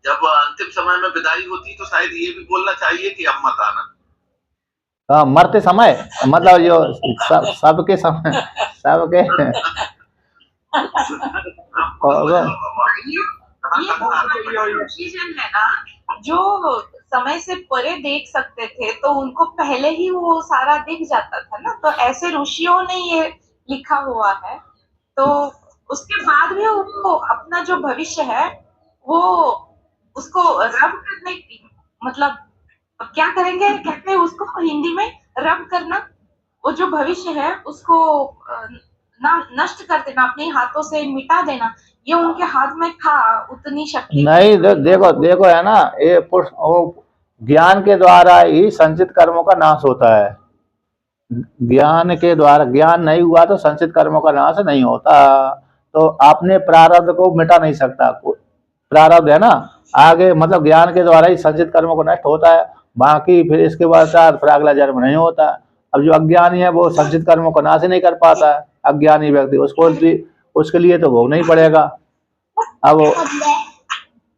जब अंतिम समय में विदाई होती तो शायद ये भी बोलना चाहिए कि अब मत आना। हाँ, मरते समय मतलब जो सबके समय सबके डिसीजन है ना, जो समय से परे देख सकते थे तो उनको पहले ही वो सारा दिख जाता था ना, तो ऐसे ऋषियों ने ये लिखा हुआ है। तो उसके बाद भी उनको अपना जो भविष्य है वो उसको रब करने की, मतलब क्या करेंगे, कहते हैं उसको हिंदी में रब करना, वो जो भविष्य है उसको नष्ट कर देना, अपने हाथों से मिटा देना, ये उनके हाथ में था, उतनी शक्ति नहीं। देखो है ना, ये ज्ञान के द्वारा ही संचित कर्मों का नाश होता है। ज्ञान के द्वारा, ज्ञान नहीं हुआ तो संचित कर्मों का नाश नहीं होता। तो आपने प्रारब्ध को मिटा नहीं सकता, प्रारब्ध है ना आगे, मतलब ज्ञान के द्वारा ही संचित कर्मों को नष्ट होता है, बाकी फिर इसके बाद फिर अगला जन्म नहीं होता। अब जो अज्ञानी है वो संचित कर्मों को नाश ही नहीं कर पाता है, अज्ञानी व्यक्ति, उसके लिए तो भोग नहीं पड़ेगा। अब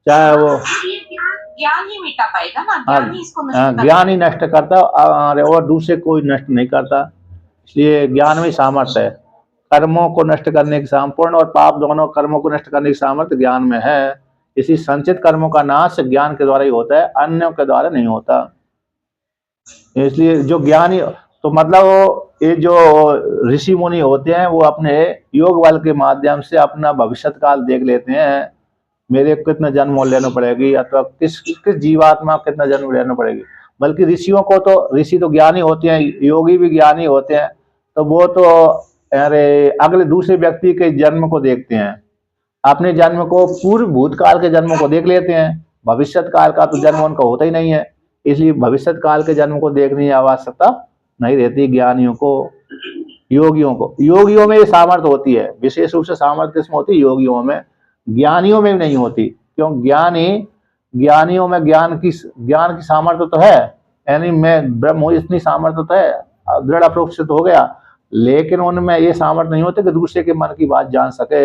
चाहे वो ज्ञान ही मिटा पाएगा ना, ज्ञान ही इसको नष्ट ज्ञान ही नष्ट करता और दूसरे कोई नष्ट नहीं करता। इसलिए ज्ञान में सामर्थ्य है, कर्मों को नष्ट करने की, संपूर्ण और पाप दोनों कर्मों को नष्ट करने की सामर्थ्य ज्ञान में है। इसी संचित कर्मों का नाश ज्ञान के द्वारा ही होता है, अन्यों के द्वारा नहीं होता। इसलिए जो ज्ञानी, तो मतलब ये जो ऋषि मुनि होते हैं वो अपने योग बल के माध्यम से अपना भविष्य काल देख लेते हैं, मेरे कितना जन्म लेना पड़ेगी, अथवा किस जीवात्मा कितना जन्म लेना पड़ेगी। बल्कि ऋषियों को तो, ऋषि तो ज्ञानी होते हैं, योगी भी ज्ञानी होते हैं, तो वो तो अरे अगले दूसरे व्यक्ति के जन्म को देखते हैं, अपने जन्म को, पूर्व भूतकाल के जन्म को देख लेते हैं। भविष्य काल का तो जन्म उनका होता ही नहीं है, इसलिए भविष्य काल के जन्म को देखने की आवश्यकता नहीं रहती ज्ञानियों को, योगियों को। योगियों में ये सामर्थ्य होती है, विशेष रूप से सामर्थ्य किसमें होती है, योगियों में, ज्ञानियों में नहीं होती। क्यों ज्ञानियों में ज्ञान की सामर्थ्य तो है, यानी मैं ब्रह्म हूँ इतनी सामर्थ्य तो है, दृढ़ अप्रोक्षित हो गया, लेकिन उनमें ये सामर्थ्य नहीं होते कि दूसरे के मन की बात जान सके।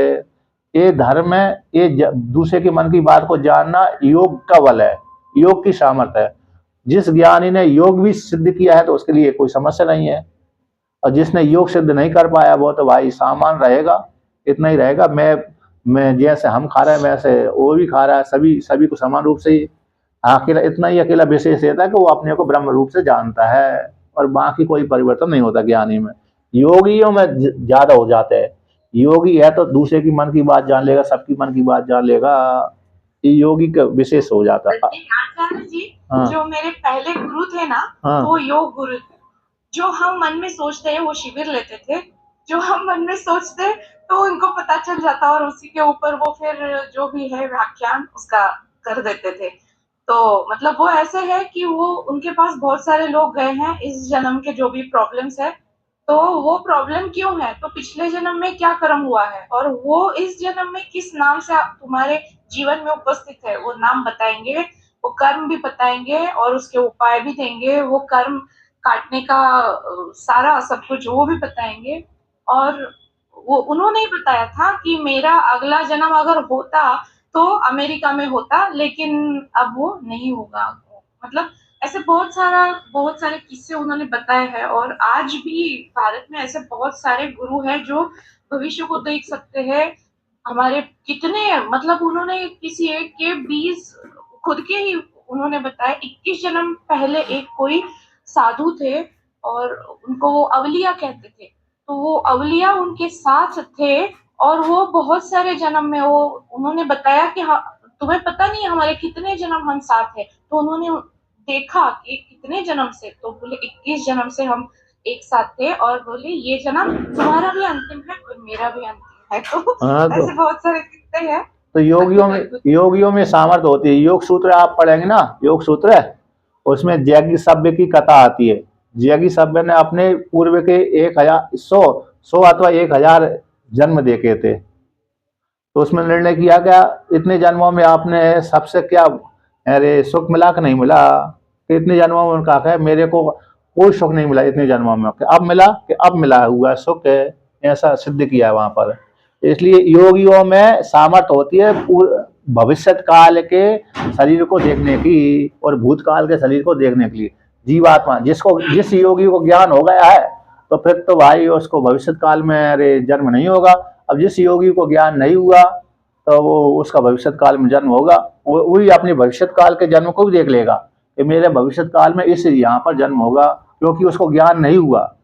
ये धर्म है, ये दूसरे के मन की बात को जानना योग का बल है, योग की सामर्थ्य है। जिस ज्ञानी ने योग भी सिद्ध किया है तो उसके लिए कोई समस्या नहीं है, और जिसने योग सिद्ध नहीं कर पाया वो तो भाई सामान रहेगा, इतना ही रहेगा। मैं जैसे हम खा रहे हैं वैसे वो भी खा रहा है, सभी को समान रूप से ही। अकेला इतना ही अकेला विशेष रहता है कि वो अपने को ब्रह्म रूप से जानता है, और बाकी कोई परिवर्तन नहीं होता ज्ञानी में। योगियों में ज्यादा हो जाते हैं, योगी है तो दूसरे की मन की बात जान लेगा, सबकी मन की बात जान लेगा, ये योगी का विशेष हो जाता है। आचार्य जी, हाँ। जो मेरे पहले गुरु थे ना, हाँ। वो योग गुरु थे। जो हम मन में सोचते हैं वो शिविर लेते थे, जो हम मन में सोचते तो उनको पता चल जाता और उसी के ऊपर वो फिर जो भी है व्याख्यान उसका कर देते थे। तो मतलब वो ऐसे है कि वो उनके पास बहुत सारे लोग गए हैं इस जन्म के जो भी प्रॉब्लम्स है, तो वो प्रॉब्लम क्यों है, तो पिछले जन्म में क्या कर्म हुआ है और वो इस जन्म में किस नाम से तुम्हारे जीवन में उपस्थित है, वो नाम बताएंगे, वो कर्म भी बताएंगे और उसके उपाय भी देंगे, वो कर्म काटने का सारा सब कुछ वो भी बताएंगे। और वो उन्होंने ही बताया था कि मेरा अगला जन्म अगर होता तो अमेरिका में होता, लेकिन अब वो नहीं होगा। मतलब ऐसे बहुत सारे किस्से उन्होंने बताए हैं, और आज भी भारत में ऐसे बहुत सारे गुरु हैं जो भविष्य को देख सकते हैं। हमारे कितने मतलब उन्होंने किसी एक के 20 खुद के ही उन्होंने बताया 21 जन्म पहले एक कोई साधु थे और उनको वो अवलिया कहते थे, तो वो अवलिया उनके साथ थे और वो बहुत सारे जन्म में वो उन्होंने बताया कि हाँ, तुम्हें पता नहीं हमारे कितने जन्म हम साथ हैं, तो उन्होंने देखा कि कितने जन्म से, तो बोले 21 जन्म से हम एक साथ थे, और बोले ये जन्म तुम्हारा भी अंतिम है और मेरा भी अंतिम है। तो हाँ, तो ऐसे बहुत सारे किस्से हैं। तो योगियों में सामर्थ्य होती है। योग सूत्र आप पढ़ेंगे ना, योग सूत्र है उसमें जैगी सभ्य की कथा आती है। जैगी सभ्य ने अपने पूर्व के 1,000 अथवा 1,000 जन्म देखे थे, तो उसमें निर्णय किया गया इतने जन्मों में आपने सबसे क्या अरे सुख मिला कि नहीं मिला, कि इतने जन्मों में उनका है मेरे को कोई सुख नहीं मिला इतने जन्मों में, अब मिला कि अब मिला हुआ सुख है, ऐसा सिद्ध किया वहां पर। इसलिए योगियों में सामर्थ्य होती है भविष्य काल के शरीर को देखने की और भूतकाल के शरीर को देखने के लिए। जीवात्मा जिस योगी को ज्ञान हो गया है तो फिर तो भाई उसको भविष्य काल में अरे जन्म नहीं होगा। अब जिस योगी को ज्ञान नहीं हुआ तो वो उसका भविष्य काल में जन्म होगा, वही अपने भविष्य काल के जन्म को भी देख लेगा कि मेरे भविष्य काल में इस यहाँ पर जन्म होगा, क्योंकि उसको ज्ञान नहीं हुआ,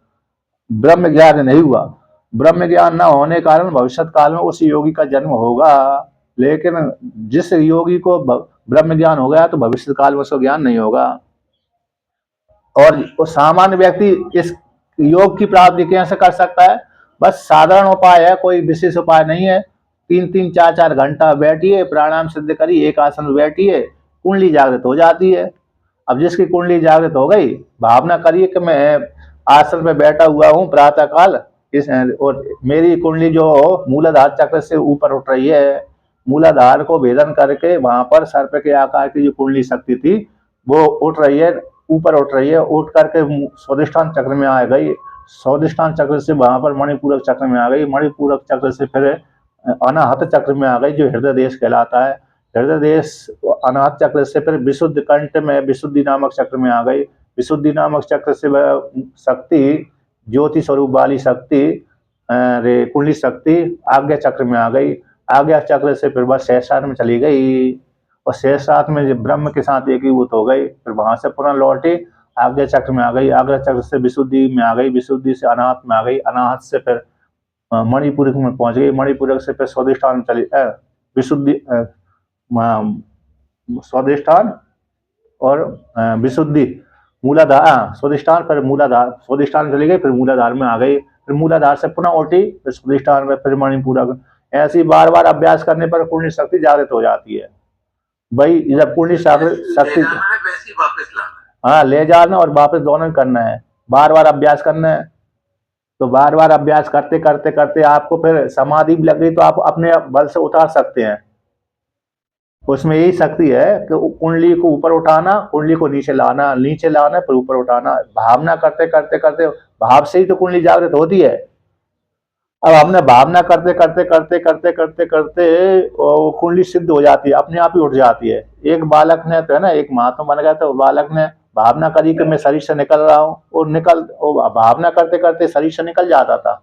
ब्रह्म ज्ञान नहीं हुआ। ब्रह्म ज्ञान न होने के कारण भविष्य काल में उस योगी का जन्म होगा, लेकिन जिस योगी को ब्रह्म ज्ञान हो गया तो भविष्य काल में उसको ज्ञान नहीं होगा। और वो सामान्य व्यक्ति इस योग की प्राप्ति कैसे कर सकता है? बस साधारण उपाय है, कोई विशेष उपाय नहीं है। 3-3, 4-4 घंटा बैठिए, प्राणायाम सिद्ध करिए, एक आसन में बैठिए, कुंडली जागृत हो जाती है। अब जिसकी कुंडली जागृत हो गई, भावना करिए कि मैं आसन में बैठा हुआ हूँ प्रातः काल, और मेरी कुंडली जो मूलाधार चक्र से ऊपर उठ रही है, मूलाधार को भेदन करके वहां पर सर्प के आकार की जो कुंडली शक्ति थी वो उठ रही है, ऊपर उठ रही है, उठ करके स्वादिष्ठान चक्र में आ गई, स्वादिष्ठान चक्र से वहां पर मणिपूरक चक्र में आ गई, मणिपूरक चक्र से फिर अनाहत चक्र में आ गई जो हृदय देश कहलाता है, हृदय देश अनाहत चक्र से फिर विशुद्ध कंठ में विशुद्धि नामक चक्र में आ गई, विशुद्धि नामक चक्र से वह शक्ति ज्योति स्वरूप वाली शक्ति कुंडली शक्ति आज्ञा चक्र में आ गई, आज्ञा चक्र से फिर वह सहस्रार में चली गई और सहस्रार में जब ब्रह्म के साथ एकीभूत हो गई, फिर वहां से पुनः लौटी आज्ञा चक्र में आ गई, आज्ञा चक्र से विशुद्धि में आ गई, विशुद्धि से अनाहत में आ गई, अनाहत से फिर मणिपुरक में पहुंच गई, मणिपुरक से फिर स्वादिष्ठान चली विशुद्धि स्वादिष्ठान और विशुद्धि मूलाधार, स्वादिष्ठान फिर मूलाधार, स्वादिष्ठान चली गई फिर मूलाधार में आ गई, फिर मूलाधार से पुनः उठी फिर स्वादिष्ठान में फिर मणिपुरक। ऐसी बार बार अभ्यास करने पर कुंडली शक्ति जागृत हो जाती है। भाई जब कुंडली शक्ति हाँ ले जाना और वापस दोनों करना है, बार बार अभ्यास करना है। तो बार बार अभ्यास करते करते करते आपको फिर समाधि भी लग गई तो आप अपने बल से उतार सकते हैं। उसमें यही शक्ति है कि कुंडली को ऊपर उठाना, कुंडली को नीचे लाना फिर ऊपर उठाना। भावना करते करते करते भाव से ही तो कुंडली जागृत होती है। अब हमने भावना करते करते करते करते करते करते वो कुंडली सिद्ध हो जाती है, अपने आप ही उठ जाती है। एक बालक ने तो है ना, एक महात्मा बन गया था, बालक ने भावना करी कि मैं शरीर से निकल रहा हूँ, वो भावना करते करते शरीर से निकल जाता था।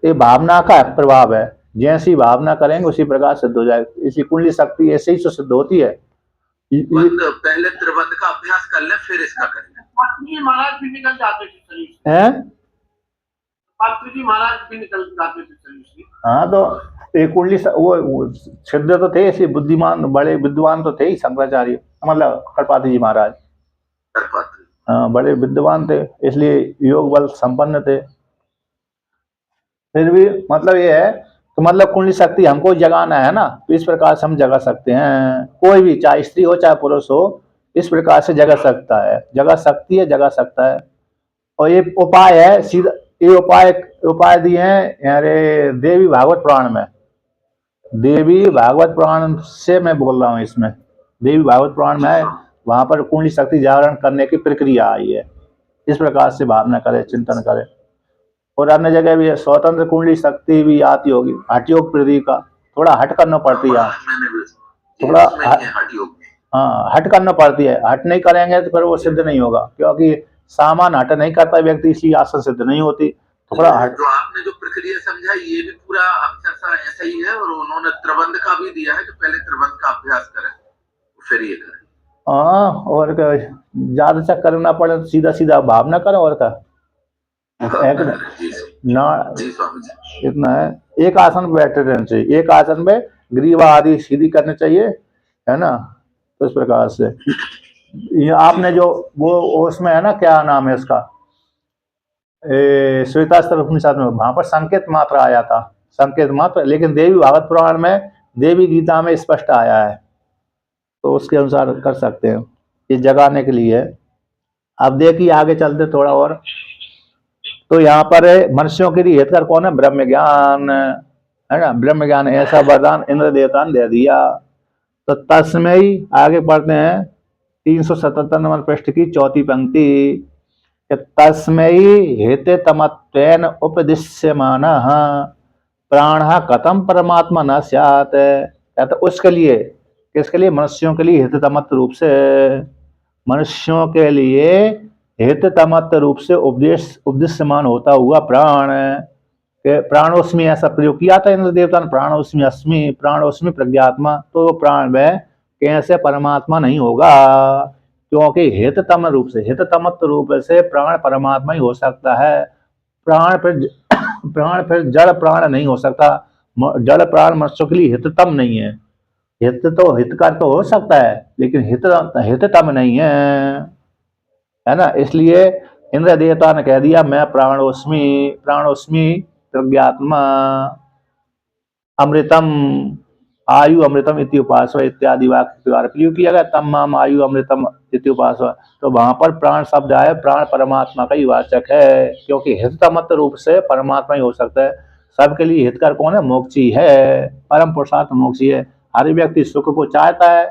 ये भावना का प्रभाव है, जैसी भावना करेंगे उसी प्रकार सिद्ध हो जाएगी। इसी कुंडली शक्ति ऐसे ही तो सिद्ध होती है। पहले त्रिबंध का अभ्यास कर ले, फिर इसका कर ले। महाराज भी निकल जाते थे शरीर से, हैं? पात्री जी महाराज भी निकल जाते थे शरीर से। हाँ, तो एक कुंडली वो सिद्ध तो थे, ऐसे बुद्धिमान बड़े विद्वान तो थे ही शंकराचार्य, मतलब करपात्री जी महाराज। हाँ, बड़े विद्वान थे, इसलिए योग बल संपन्न थे। फिर भी मतलब ये है तो मतलब कुंडली शक्ति हमको जगाना है ना, तो इस प्रकार से हम जगा सकते हैं। कोई भी, चाहे स्त्री हो चाहे पुरुष हो, इस प्रकार से जगा सकता है, जगा सकती है, जगा सकता है। और ये उपाय है सीधा, ये उपाय दिए हैं अरे देवी भागवत पुराण में। देवी भागवत पुराण से मैं बोल रहा हूँ, इसमें देवी भागवत पुराण में है, वहां पर कुंडली शक्ति जागरण करने की प्रक्रिया आई है। इस प्रकार से भावना करे, चिंतन करे। और अन्य जगह भी है, स्वतंत्र कुंडली शक्ति भी आती होगी, हठ योग प्रदीप का थोड़ा हट करना पड़ती है, थोड़ा हाँ हट करना पड़ती है। हट नहीं करेंगे तो फिर वो सिद्ध नहीं होगा, क्योंकि सामान हट नहीं करता व्यक्ति, इसलिए आसन सिद्ध नहीं होती। थोड़ा हट, जो आपने जो प्रक्रिया समझा ये भी पूरा अक्षरशः ऐसा ही है, और उन्होंने त्रिबंध का भी दिया है कि पहले त्रिबंध का अभ्यास करें फिर ये करें। हाँ, और क्या ज्यादा सा करना पड़े, सीधा सीधा भावना करो और क्या ना, इतना है। एक आसन पे बैठे रहना चाहिए, एक आसन पे ग्रीवा आदि सीधी करनी चाहिए, है ना। तो इस प्रकार से ये आपने जो वो उसमें है ना, क्या नाम है उसका, श्वेतास्त्र उपनिषद में, वहां पर संकेत मात्र आया था, संकेत मात्र। लेकिन देवी भागवत पुराण में, देवी गीता में स्पष्ट आया है, तो उसके अनुसार कर सकते हैं, ये जगाने के लिए। अब देखिए आगे चलते थोड़ा और, तो यहाँ पर मनुष्यों के लिए हितकर कौन है? ब्रह्म ज्ञान, है ना। ब्रह्म ज्ञान ऐसा वरदान इंद्र देवता ने दे दिया। तो तस्मय, आगे पढ़ते हैं 377 नंबर पृष्ठ की चौथी पंक्ति, तस्मय हेते तमत्वेन उपदिश्यमानः प्राणः कथम परमात्मा न स्यात्। कहते उसके लिए, किसके लिए? मनुष्यों के लिए हिततमत्त रूप से, मनुष्यों के लिए हिततमत्त रूप से उपदिश्यमान होता हुआ प्राण, प्राणोस्मि ऐसा प्रयोग किया था इंद्र देवता ने, प्राणोस्मि अस्मि, प्राणोस्मि प्रज्ञात्मा। तो प्राण वह कैसे परमात्मा नहीं होगा? क्योंकि हिततम रूप से, हिततमत्त रूप से प्राण परमात्मा ही हो सकता है। प्राण फिर जड़ प्राण नहीं हो सकता। जड़ प्राण मनुष्यों के लिए हिततम नहीं है। हित तो हितकर तो हो सकता है, लेकिन हिततम नहीं है ना। इसलिए इंद्र देवता ने कह दिया मैं प्राणोस्मि, प्राणोस्मि प्रज्ञात्मा, अमृतम आयु अमृतम इति उपासव इत्यादि वाक्य द्वारा प्रयोग किया गया, तमाम आयु अमृतम इति उपासव। तो वहां पर प्राण शब्द आए, प्राण परमात्मा का ही वाचक है, क्योंकि हिततमत्त रूप से परमात्मा ही हो सकता है। सबके लिए हितकर कौन है? मोक्षी है, परम पुरुषार्थ मोक्षी है। हर व्यक्ति सुख को चाहता है,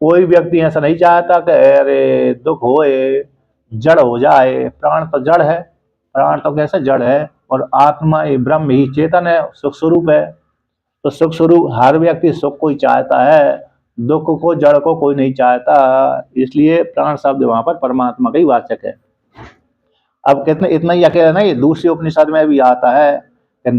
कोई व्यक्ति ऐसा नहीं चाहता कि अरे दुख होए, जड़ हो जाए। प्राण तो जड़ है, प्राण तो कैसे जड़ है, और आत्मा ब्रह्म ही चेतन है, सुख स्वरूप है। तो सुख स्वरूप हर व्यक्ति सुख को ही चाहता है, दुख को, जड़ को कोई नहीं चाहता। इसलिए प्राण शब्द वहां पर परमात्मा का ही वाचक है। अब कितने इतना ही अकेला नहीं, दूसरी उपनिषद में भी आता है कि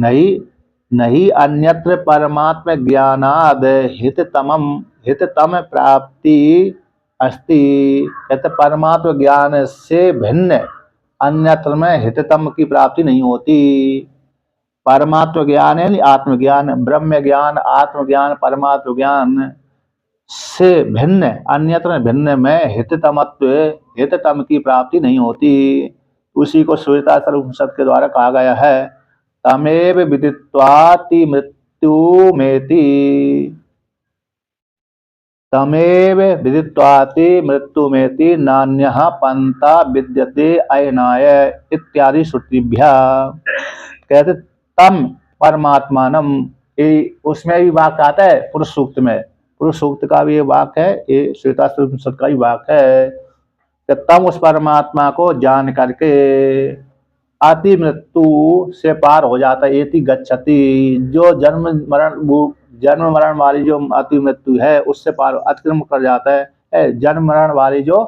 नहीं अन्यत्र परमात्म ज्ञानाद हिततम प्राप्ति अस्ति। कहते परमात्म ज्ञान से भिन्न अन्यत्र में हिततम की प्राप्ति नहीं होती। परमात्म ज्ञान है आत्मज्ञान, ब्रह्म ज्ञान, आत्मज्ञान, परमात्म ज्ञान से भिन्न, अन्यत्र भिन्न में हिततम की प्राप्ति नहीं होती। उसी को श्वेतास्त्र उपनिषद के द्वारा कहा गया है, तमेव विदित्वाति मृत्युमेति, तमेव विदित्वाति मृत्युमेति नान्यः पंथा विद्यते अयनाय इत्यादि श्रुतिभ्यः। कहते तम परमात्मानम, उसमें भी वाक्य आता है पुरुष सूक्त में, पुरुष सूक्त का भी ये वाक्य है, ये श्वेताश्वतरोपनिषद का ही वाक्य है कि तम उस परमात्मा को जान करके अति मृत्यु से पार हो जाता है। एति गच्छति, जो जन्म मरण वाली जो अति मृत्यु है उससे पार अतिक्रम कर जाता है। जन्म मरण वाली जो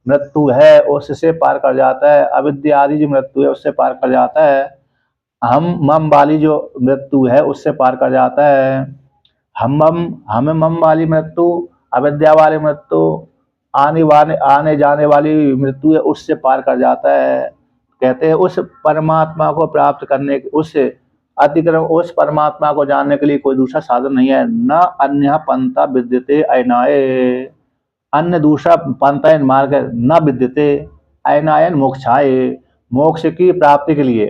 मृत्यु है उससे पार कर जाता है। अविद्या आदि जो मृत्यु है उससे पार कर जाता है। हम मम वाली जो मृत्यु है उससे पार कर जाता है। हम मम वाली मृत्यु, अविद्या वाली मृत्यु, आने जाने वाली मृत्यु है उससे पार कर जाता है। कहते हैं उस परमात्मा को प्राप्त करने के उस अतिक्रम उस परमात्मा को जानने के लिए कोई दूसरा साधन नहीं है। न अन्य पंथा विद्यते अयनाय, अन्य दूसरा पंथा मार्ग न विद्यते अयनायन मोक्षाय, मोक्ष की प्राप्ति के लिए।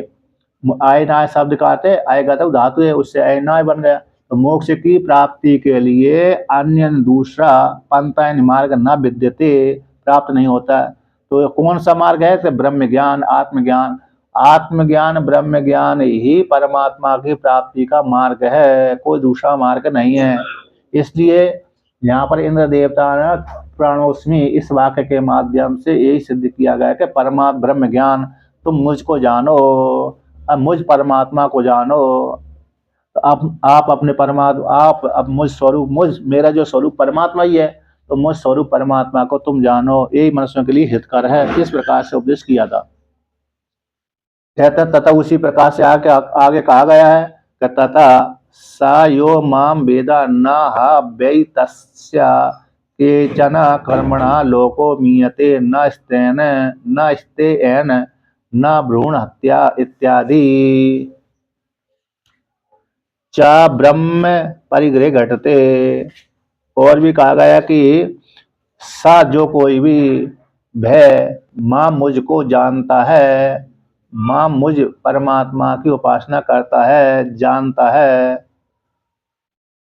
अयनाय शब्द का अर्थ है अयगत धातु है, उससे अयनाय बन गया। तो मोक्ष की प्राप्ति के लिए अन्य दूसरा पंथा मार्ग न विद्यते, प्राप्त नहीं होता। तो कौन सा मार्ग है? तो ब्रह्म ज्ञान, आत्मज्ञान। आत्मज्ञान ब्रह्म ज्ञान ही परमात्मा की प्राप्ति का मार्ग है, कोई दूसरा मार्ग नहीं है। इसलिए यहाँ पर इंद्र देवता ने प्राणोस्मि इस वाक्य के माध्यम से यही सिद्ध किया गया कि ब्रह्म ज्ञान, तुम मुझको जानो, अब मुझ परमात्मा को जानो। तो आप अपने परमात्मा, आप अब मुझ स्वरूप, मेरा जो स्वरूप परमात्मा ही है, तो मुझ स्वरूप परमात्मा को तुम जानो, यही मनुष्यों के लिए हितकर है। इस प्रकार से उपदेश किया था। कहता तथा उसी प्रकार से आगे कहा गया है कि तथा सा यो माम वेदा न हा वै तस्या केचन कर्मणा लोको मीयते न स्तेन न भ्रूण हत्या इत्यादि चा ब्रह्म परिग्रह घटते। और भी कहा गया कि सा जो कोई भी भय मां मुझको जानता है, मां मुझ परमात्मा की उपासना करता है, जानता है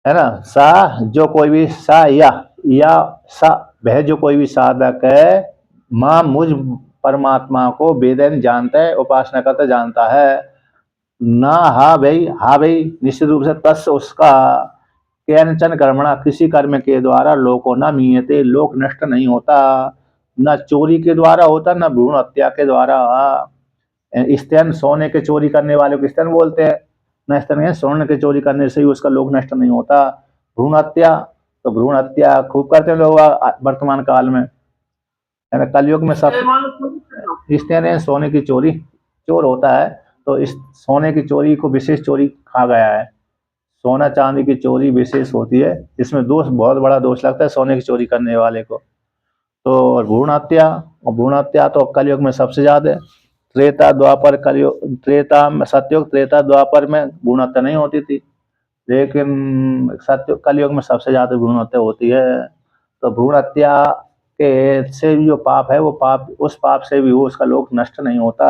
ना। सा जो कोई भी, सा या सा भय जो कोई भी साधक है, मां मुझ परमात्मा को वेदन जानता है, उपासना करता जानता है। ना हा भाई निश्चित रूप से तस् उसका कैनचन कर्मणा किसी कर्म के द्वारा लोको न मीयते, लोक नष्ट नहीं होता, न चोरी के द्वारा होता, न भ्रूण हत्या के द्वारा। स्तन, सोने के चोरी करने वाले को स्तन बोलते हैं, न स्तन स्वर्ण के चोरी करने से ही उसका लोक नष्ट नहीं होता। भ्रूण हत्या, तो भ्रूण हत्या खूब करते हैं लोग वर्तमान काल में, है ना। कलयुग में सब स्तन सोने की चोरी चोर होता है, तो इस सोने की चोरी को विशेष चोरी कहा गया है। सोना चांदी की चोरी विशेष होती है, इसमें दोष, बहुत बड़ा दोष लगता है सोने की चोरी करने वाले को। तो भ्रूण हत्या, और भ्रूण हत्या तो कलयुग में सबसे ज्यादा है। त्रेता द्वापर कलयुग, त्रेता में सतयुग, त्रेता द्वापर में भ्रूण हत्या नहीं होती थी, लेकिन सतयुग कलयुग में सबसे ज्यादा भ्रूण हत्या होती है। तो भ्रूण हत्या के से भी जो पाप है, वो पाप, उस पाप से भी वो उसका लोक नष्ट नहीं होता।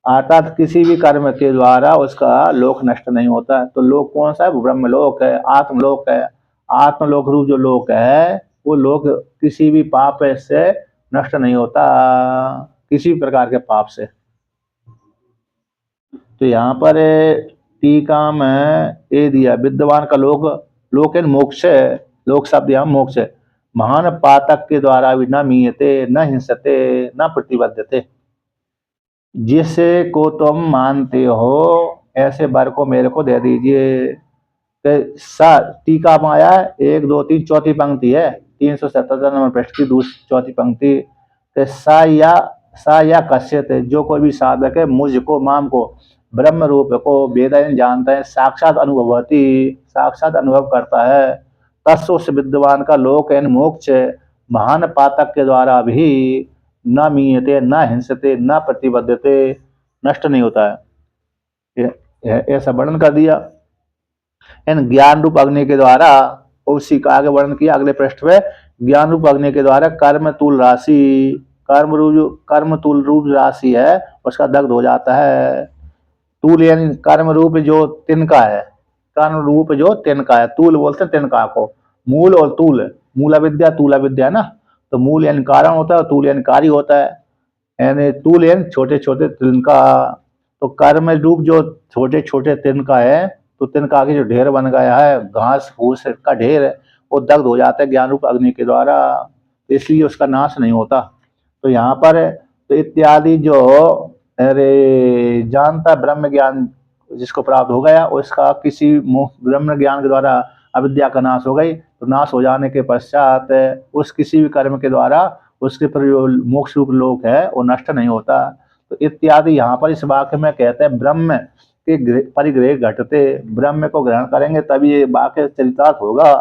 अर्थात किसी भी कर्म के द्वारा उसका लोक नष्ट नहीं होता। तो लोक कौन सा है? ब्रह्मलोक है, आत्मलोक है। आत्मलोक रूप जो लोक है, वो लोक किसी भी पाप से नष्ट नहीं होता, किसी प्रकार के पाप से। तो यहाँ पर टीका में ये दिया, विद्वान का लोक मोक्ष है, लोक शब्द यहाँ मोक्ष है। महान पातक के द्वारा भी न मीयते, न हिंसते, न प्रतिबद्धते। जिसे को तुम मानते हो ऐसे वर को मेरे को दे दीजिए। सा टीका में आया 1 2 3 चौथी पंक्ति है, 377 नंबर पृष्ठ की चौथी पंक्ति। सा या कश्यत, जो कोई भी साधक है मुझको, माम को, ब्रह्म रूप को वेदन जानता है, साक्षात अनुभवती, साक्षात अनुभव करता है। तस् उस विद्वान का लोक एन मोक्ष महान पातक के द्वारा भी न मीयते, न हिंसते, न प्रतिबद्धते, नष्ट नहीं होता है। ऐसा वर्णन कर दिया। इन ज्ञान रूप अग्नि के द्वारा, उसी का आगे वर्णन किया अगले पृष्ठ में, ज्ञान रूप अग्नि के द्वारा कर्म तूल राशि, कर्म तूल रूप राशि है उसका दग्ध हो जाता है। तूल यानी कर्म रूप जो तिनका है, कर्म रूप जो तिनका है, तूल बोलते हैं तिनका को। मूल और तूल, मूला विद्या तूला विद्या ना, तो मूल यानी कारण होता है और तूल यानी कार्य होता है, यानी तूल यानी छोटे छोटे तिनका। तो कर्म रूप जो छोटे छोटे तिनका है, तो तिनका के जो ढेर बन गया है, घास फूस का ढेर है, वो दग्ध हो जाता है ज्ञान रूप अग्नि के द्वारा, इसलिए उसका नाश नहीं होता। तो यहाँ पर तो इत्यादि जो अरे जानता ब्रह्म ज्ञान जिसको प्राप्त हो गया, उसका किसी ब्रह्म ज्ञान के द्वारा अविद्या का नाश हो गई, तो नाश हो जाने के पश्चात उस किसी भी कर्म के द्वारा उसके पर जो मोक्ष रूप लोक है वो नष्ट नहीं होता। तो इत्यादि यहाँ पर इस वाक्य में कहते हैं ब्रह्म के परिग्रह घटते, ब्रह्म को ग्रहण करेंगे तभी ये वाक्य चरितार्थ होगा।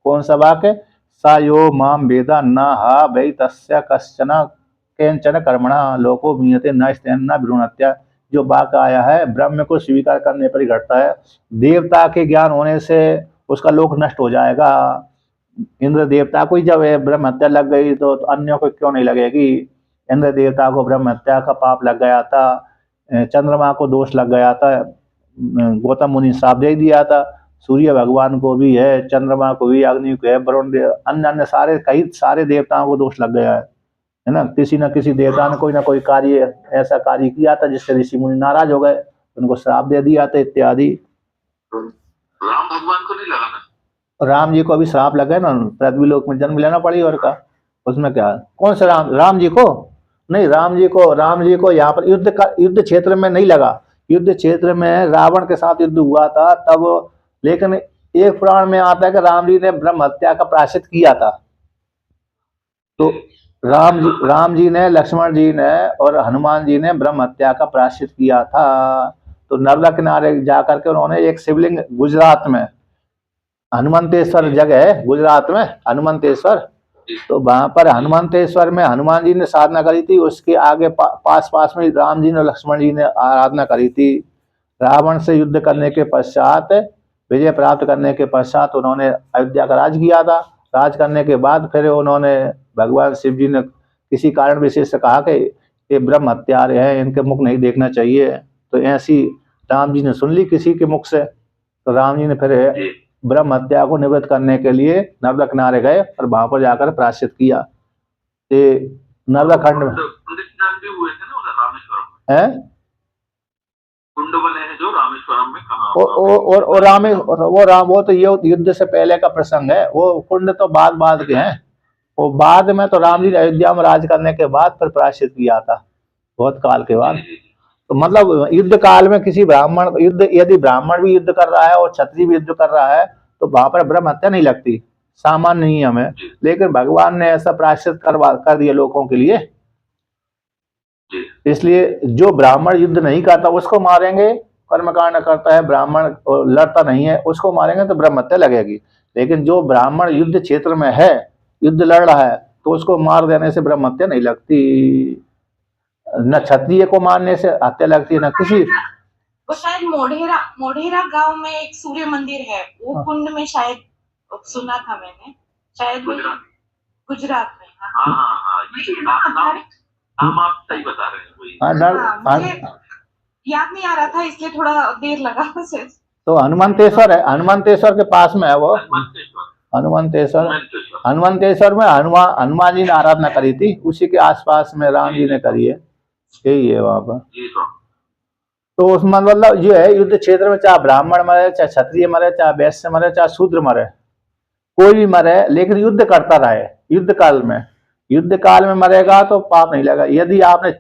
कौन सा वाक्य? सा यो माम वेदा न हा वै तस्य कश्चन केंचन कर्मणा लोको मीयते न स्तेन न विरुणत्या। जो वाक्य आया है ब्रह्म को स्वीकार करने पर ही घटता है। देवता के ज्ञान होने से उसका लोक नष्ट हो जाएगा। इंद्र देवता को ही जब ब्रह्म हत्या लग गई तो अन्यों को क्यों नहीं लगेगी? इंद्र देवता को ब्रह्म हत्या का पाप लग गया था, चंद्रमा को दोष लग गया था, गौतम मुनि श्राप दे दिया था, सूर्य भगवान को भी है, चंद्रमा को भी, अग्नि को है, वरुण देव, अन्य अन्य सारे कई सारे देवताओं को दोष लग गया है ना। किसी न किसी देवता ने कोई ना कोई कार्य ऐसा कार्य किया था जिससे ऋषि मुनि नाराज हो गए, उनको श्राप दे दिया था इत्यादि। राम भगवान को नहीं लगा ना? राम जी को अभी श्राप लगे ना, पृथ्वी लोक में जन्म लेना पड़ी और का, उसमें क्या? कौन से राम जी को नहीं, राम जी को यहाँ पर युद्ध क्षेत्र में नहीं लगा। युद्ध क्षेत्र में रावण के साथ युद्ध हुआ था तब, लेकिन एक पुराण में आता है कि राम जी ने ब्रह्म हत्या का प्रायश्चित किया था। तो राम जी ने, लक्ष्मण जी ने और हनुमान जी ने ब्रह्म हत्या का प्रायश्चित किया था। तो नर्मदा किनारे जाकर के उन्होंने एक शिवलिंग, गुजरात में हनुमंतेश्वर जगह है, गुजरात में हनुमंतेश्वर, तो वहां पर हनुमंतेश्वर में हनुमान जी ने साधना करी थी। उसके आगे पास में राम जी ने, लक्ष्मण जी ने आराधना करी थी। रावण से युद्ध करने के पश्चात, विजय प्राप्त करने के पश्चात उन्होंने अयोध्या का राज किया था। राज करने के बाद फिर उन्होंने, भगवान शिव जी ने किसी कारण विशेष से कहा कि ये ब्रह्म हत्यारे हैं, इनके मुख नहीं देखना चाहिए। तो ऐसी राम जी ने सुन ली किसी के मुख से, तो राम जी ने फिर ब्रह्म हत्या को निवृत्त करने के लिए नर्मदा किनारे गए और वहां पर जाकर प्रायश्चित किया। नर्मदा खंड में है कुंड बने हैं जो रामेश्वरम में, कहाँ? वो तो ये युद्ध से पहले का प्रसंग है। वो कुंड तो बाद के हैं। वो बाद में तो राम जी ने अयोध्या में राज करने के बाद फिर प्रायश्चित किया था, बहुत काल के बाद। तो मतलब युद्ध काल में किसी ब्राह्मण यदि ब्राह्मण भी युद्ध कर रहा है और क्षत्रिय भी युद्ध कर रहा है तो वहां पर ब्रह्म हत्या नहीं लगती, सामान्य नियम है। लेकिन भगवान ने ऐसा प्रायश्चित कर दिया लोगों के लिए, इसलिए जो ब्राह्मण युद्ध नहीं करता उसको मारेंगे, कर्मकांड करता है ब्राह्मण और लड़ता नहीं है उसको मारेंगे तो ब्रह्म हत्या लगेगी। लेकिन जो ब्राह्मण युद्ध क्षेत्र में है, युद्ध लड़ रहा है, तो उसको मार देने से ब्रह्म हत्या नहीं लगती। न क्षत्रिय को मारने से हत्या लगती है, न किसी। वो शायद मोढेरा गांव में एक सूर्य मंदिर है, वो कुंड में शायद सुना था मैंने, शायद गुजरात में। आप सही बता रहे हैं, मुझे याद नहीं आ रहा था इसलिए थोड़ा देर लगा मुझे। तो हनुमंतेश्वर है, हनुमंतेश्वर के पास में है वो हनुमंतेश्वर में हनुमान जी ने आराधना करी थी, उसी के आसपास में राम जी ने करी है, यही है वहां पर। तो उसमें मतलब ये है, युद्ध क्षेत्र में चाहे ब्राह्मण मरे, चाहे क्षत्रिय मरे, चाहे वैश्य मरे, चाहे शूद्र मरे, कोई भी मरे, लेकिन युद्ध करता रहे। युद्ध काल में मरेगा तो पाप नहीं लगेगा। यदि आपने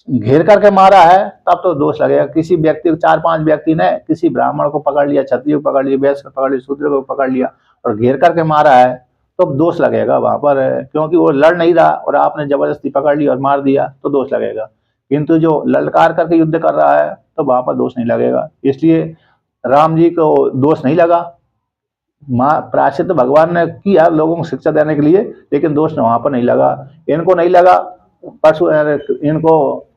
घेर करके मारा है तब तो दोष लगेगा। किसी व्यक्ति, 4-5 व्यक्ति ने किसी ब्राह्मण को पकड़ लिया, क्षत्रिय को पकड़ लिया, वैश्य को पकड़ लिया, शूद्र को पकड़ लिया और घेर करके मारा है तो दोष लगेगा वहां पर, क्योंकि वो लड़ नहीं रहा और आपने जबरदस्ती पकड़ लिया और मार दिया तो दोष लगेगा। किंतु जो ललकार करके युद्ध कर रहा है तो वहां पर दोष नहीं लगेगा। इसलिए राम जी को दोष नहीं लगा। प्रायश्चित तो भगवान ने किया लोगों को शिक्षा देने के लिए, लेकिन दोष वहां पर नहीं लगा। इनको नहीं लगा, परसों इनको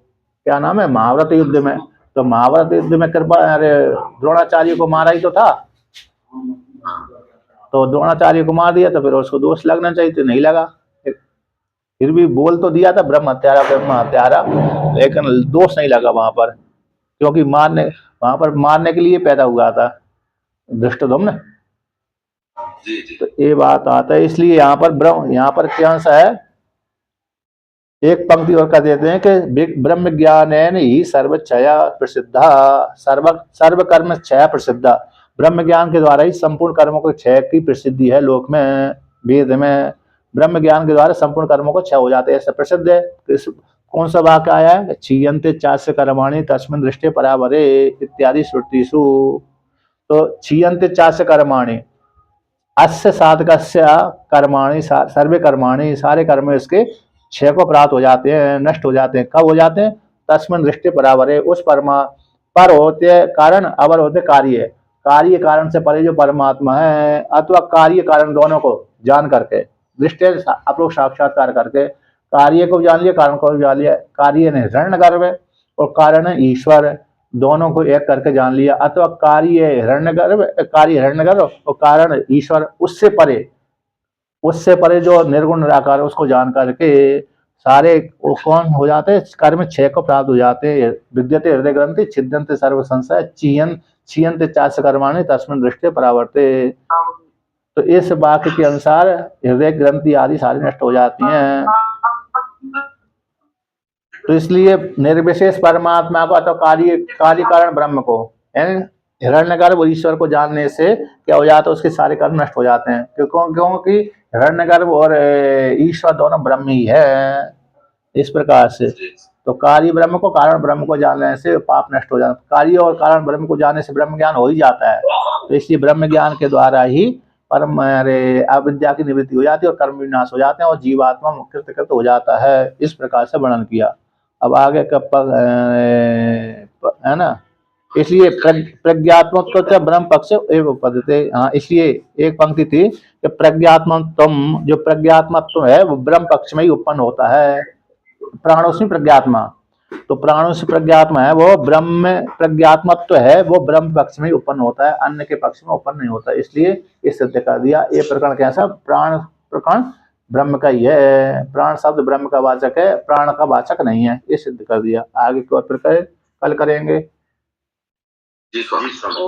क्या नाम है, महाभारत युद्ध में, तो महाभारत युद्ध में कृपा द्रोणाचार्य को मारा ही तो था, तो द्रोणाचार्य को मार दिया तो फिर उसको दोष लगना चाहिए, तो नहीं लगा। फिर भी बोल तो दिया था ब्रह्म हत्यारा, लेकिन दोष नहीं लगा वहां पर, क्योंकि वहां पर मारने के लिए पैदा हुआ था धृष्टद्युम्न। तो ये बात आता है। इसलिए यहाँ पर क्या है, एक पंक्ति और कह देते हैं कि ब्रह्म ज्ञानेन ही सर्व क्षया प्रसिद्धा, सर्व कर्म क्षय प्रसिद्धा। ब्रह्म ज्ञान के द्वारा ही संपूर्ण कर्मों को क्षय की प्रसिद्धि है लोक में, वेद में। ब्रह्म ज्ञान के द्वारा संपूर्ण कर्मों को क्षय हो जाते हैं, ऐसा प्रसिद्ध है। कौन सा वाक्य आया है? क्षीयन्ते चास्य कर्माणि तस्मिन् दृष्टे परावरे इत्यादि श्रुतिषु। तो क्षीयन्ते चास्य कर्माणि, अस्य साधकस्य कर्माणि सर्वे कर्माणि, सारे कर्म इसके क्षय को प्राप्त हो जाते हैं, नष्ट हो जाते हैं। कब हो जाते हैं? तस्मिन् दृष्टि परावरे, उस परमा पर होते कारण, अवर होते कार्य, कार्य कारण से परे जो परमात्मा है, अथवा कार्य कारण दोनों को जान करके, दृष्टि अपरोक्ष साक्षात्कार करके कार्य को जान लिया, कारण को जान लिया। कार्य ने हिरण्यगर्भ और कारण है ईश्वर, दोनों को एक करके जान लिया। अथवा कार्य हिरण्यगर्भ, कार्य हिरण्यगर्भ और कारण ईश्वर, उससे परे जो निर्गुण निराकार है उसको जान करके सारे वो कौन हो जाते हैं? कर्म क्षय को प्राप्त हो जाते हैं। विद्यते हृदय ग्रंथि छिद्यन्ते सर्व संशय क्षीयन्ते चास्य कर्माणि तस्मिन् दृष्टे परावर्ते। तो इस वाक्य के अनुसार हृदय ग्रंथि आदि सारी नष्ट हो जाती हैं। तो इसलिए निर्विशेष परमात्मा को अथवा कार्य कारण ब्रह्म को, हिरण्यगर्भ और ईश्वर को जानने से क्या हो जाता है? उसके सारे कर्म नष्ट हो जाते हैं। क्योंकि हिरण्यगर्भ और ईश्वर दोनों ब्रह्म ही है। इस प्रकार से तो कार्य ब्रह्म को कारण ब्रह्म को जानने से पाप नष्ट हो जाता है। कार्य और कारण ब्रह्म को जानने से ब्रह्म ज्ञान हो ही जाता है। तो इसलिए ब्रह्म ज्ञान के द्वारा ही परम अविद्या की निवृत्ति हो जाती है और कर्म विनाश हो जाते हैं और जीवात्मा कृत हो जाता है। इस प्रकार से वर्णन किया। अब आगे है ना, इसलिए प्रज्ञात्मक तो ब्रह्म पक्ष एवं पदते। हाँ, इसलिए एक पंक्ति थी कि प्रज्ञात्मत्व, जो प्रज्ञात्मत्व है वो ब्रह्म पक्ष में ही उत्पन्न होता है। प्राणोस्मि प्रज्ञात्मा, तो प्राणों से प्रज्ञात्मा है वो ब्रह्म, प्रज्ञात्मत्व है वो ब्रह्म पक्ष में ही उत्पन्न होता है, अन्य के पक्ष में उत्पन्न नहीं होता। इसलिए इस सिद्ध कर दिया। ये प्रकरण कैसा? प्राण प्रकरण ब्रह्म का ही है। प्राण शब्द ब्रह्म का वाचक है, प्राण का वाचक नहीं है। ये सिद्ध कर दिया। आगे की ओर कल करेंगे। जी स्वामी।